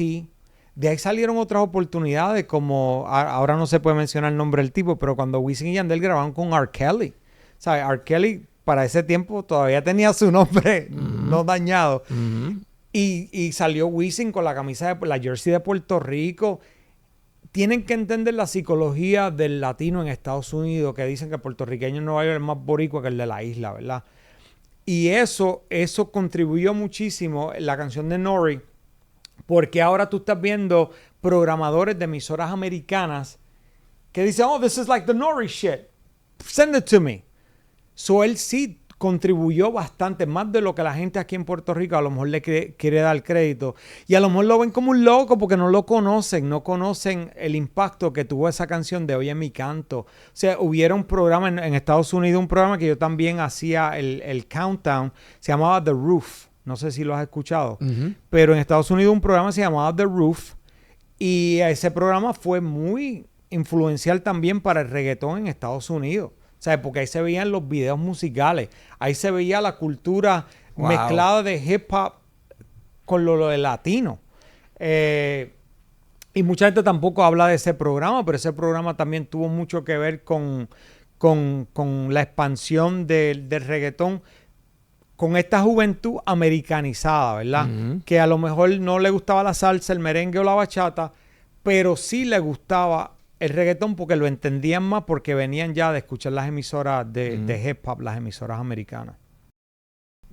de ahí salieron otras oportunidades, como ahora no se puede mencionar el nombre del tipo, pero cuando Wisin y Yandel grabaron con R. Kelly. O sea, R. Kelly para ese tiempo todavía tenía su nombre no dañado. Y salió Wisin con la camisa de la jersey de Puerto Rico. Tienen que entender la psicología del latino en Estados Unidos, que dicen que el puertorriqueño en Nueva York es más boricua que el de la isla, ¿verdad? Y eso contribuyó muchísimo en la canción de Nori, porque ahora tú estás viendo programadores de emisoras americanas que dicen, oh, this is like the Nori shit. Send it to me. So él sí contribuyó bastante, más de lo que la gente aquí en Puerto Rico a lo mejor le quiere dar crédito. Y a lo mejor lo ven como un loco porque no lo conocen, no conocen el impacto que tuvo esa canción de Oye mi canto. O sea, hubiera un programa en Estados Unidos, un programa que yo también hacía el countdown, se llamaba The Roof. No sé si lo has escuchado. Uh-huh. Pero en Estados Unidos un programa se llamaba The Roof y ese programa fue muy influencial también para el reggaetón en Estados Unidos. O sea, porque ahí se veían los videos musicales. Ahí se veía la cultura mezclada de hip hop con lo de latino. Y mucha gente tampoco habla de ese programa, pero ese programa también tuvo mucho que ver con la expansión del reggaetón, con esta juventud americanizada, ¿verdad? Uh-huh. Que a lo mejor no le gustaba la salsa, el merengue o la bachata, pero sí le gustaba el reggaetón porque lo entendían más, porque venían ya de escuchar las emisoras de hip hop, las emisoras americanas.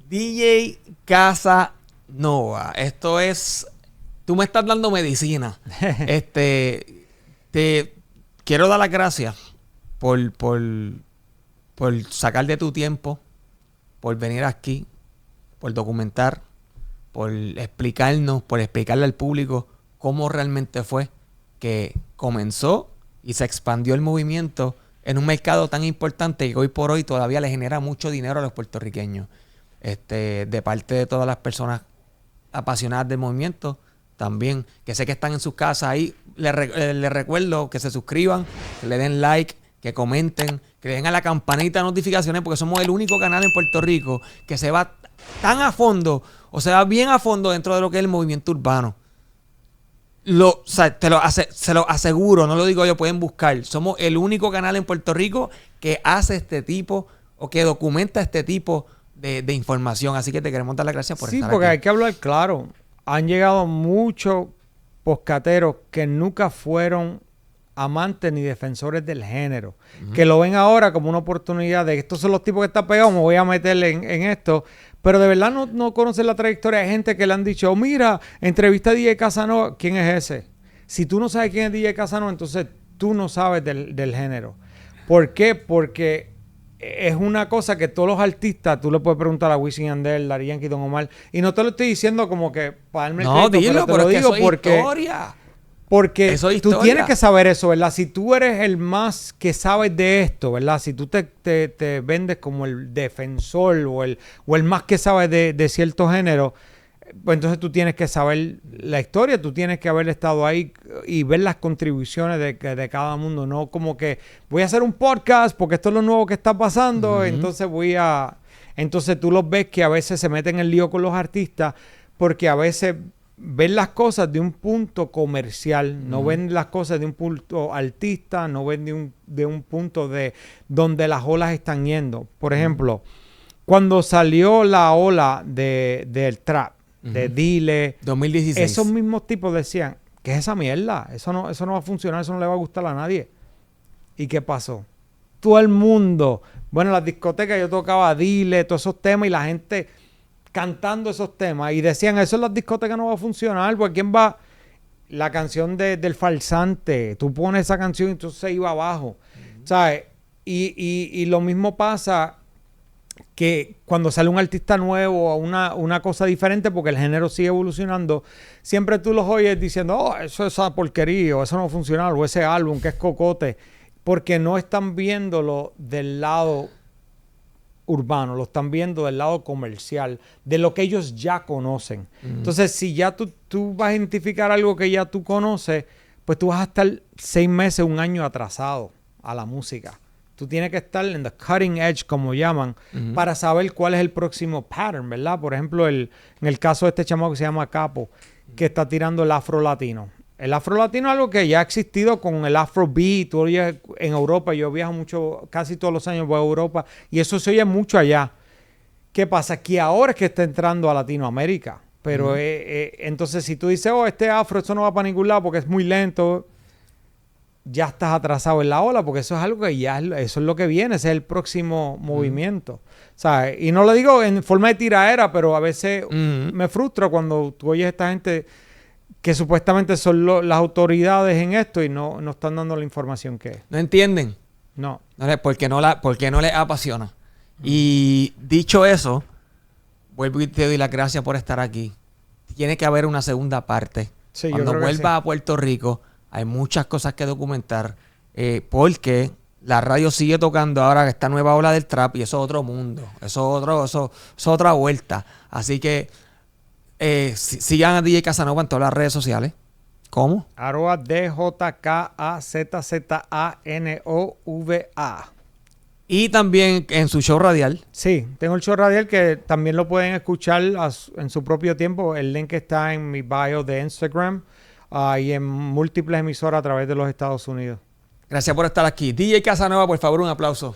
DJ Casanova, esto es... Tú me estás dando medicina. Te quiero dar las gracias por sacar de tu tiempo, por venir aquí, por documentar, por explicarnos, por explicarle al público cómo realmente fue que comenzó y se expandió el movimiento en un mercado tan importante que hoy por hoy todavía le genera mucho dinero a los puertorriqueños. De parte de todas las personas apasionadas del movimiento, también, que sé que están en sus casas ahí, les recuerdo que se suscriban, que le den like, que comenten, que le den a la campanita de notificaciones, porque somos el único canal en Puerto Rico que se va tan a fondo, o se va bien a fondo dentro de lo que es el movimiento urbano. Se lo aseguro, no lo digo yo, pueden buscar. Somos el único canal en Puerto Rico que hace este tipo o que documenta este tipo de información. Así que te queremos dar las gracias por estar aquí. Sí, porque hay que hablar claro. Han llegado muchos poscateros que nunca fueron amantes ni defensores del género, que lo ven ahora como una oportunidad de estos son los tipos que están pegados, me voy a meter en esto, pero de verdad no conocen la trayectoria. Hay gente que le han dicho, mira, entrevista a DJ Casanova. ¿Quién es ese? Si tú no sabes quién es DJ Casanova, entonces tú no sabes del género. ¿Por qué? Porque es una cosa que todos los artistas, tú le puedes preguntar a Wisin y Yandel, Daddy Yankee, Don Omar, y no te lo estoy diciendo como que para darme el crédito, dilo, pero te lo digo porque... Historia. Porque tú tienes que saber eso, ¿verdad? Si tú eres el más que sabes de esto, ¿verdad? Si tú te vendes como el defensor o el más que sabe de cierto género, pues entonces tú tienes que saber la historia, tú tienes que haber estado ahí y ver las contribuciones de cada mundo, no como que voy a hacer un podcast porque esto es lo nuevo que está pasando, entonces entonces tú los ves que a veces se meten en lío con los artistas porque a veces ven las cosas de un punto comercial, no ven las cosas de un punto artista, no ven de un punto de donde las olas están yendo. Por ejemplo, cuando salió la ola del trap, de Dile, 2016. Esos mismos tipos decían, ¿qué es esa mierda? Eso no va a funcionar, eso no le va a gustar a nadie. ¿Y qué pasó? Todo el mundo, bueno, en las discotecas yo tocaba Dile, todos esos temas y la gente cantando esos temas y decían, eso en las discotecas no va a funcionar, porque ¿quién va? La canción del falsante, tú pones esa canción y entonces se iba abajo, ¿sabes? Y lo mismo pasa que cuando sale un artista nuevo o una cosa diferente, porque el género sigue evolucionando, siempre tú los oyes diciendo, oh, eso es esa porquería, o eso no funciona, o ese álbum que es cocote, porque no están viéndolo del lado urbano, lo están viendo del lado comercial, de lo que ellos ya conocen. Entonces, si ya tú vas a identificar algo que ya tú conoces, pues tú vas a estar 6 meses, un año atrasado a la música. Tú tienes que estar en the cutting edge, como llaman, para saber cuál es el próximo pattern, ¿verdad? Por ejemplo, en el caso de este chamaco que se llama Capo, que está tirando el afro latino. El afro latino es algo que ya ha existido con el afrobeat. Tú oyes en Europa, yo viajo mucho, casi todos los años voy a Europa, y eso se oye mucho allá. ¿Qué pasa? Que ahora es que está entrando a Latinoamérica. Pero entonces si tú dices, oh, este afro, eso no va para ningún lado porque es muy lento, ya estás atrasado en la ola, porque eso es algo que ya, eso es lo que viene, ese es el próximo movimiento. ¿Sabes? Y no lo digo en forma de tiraera, pero a veces me frustra cuando tú oyes a esta gente que supuestamente son las autoridades en esto y no están dando la información que es. ¿No entienden? No. Porque no les apasiona. Y dicho eso, vuelvo y te doy las gracias por estar aquí. Tiene que haber una segunda parte. Sí, Cuando vuelva a Puerto Rico, hay muchas cosas que documentar, porque la radio sigue tocando ahora esta nueva ola del trap y eso es otro mundo. Eso es otra vuelta. Así que sigan a DJ Casanova en todas las redes sociales. ¿Cómo? @DJKAZZANOVA. Y también en su show radial. Sí, tengo el show radial que también lo pueden escuchar en su propio tiempo. El link está en mi bio de Instagram y en múltiples emisoras a través de los Estados Unidos. Gracias por estar aquí. DJ Casanova, por favor, un aplauso.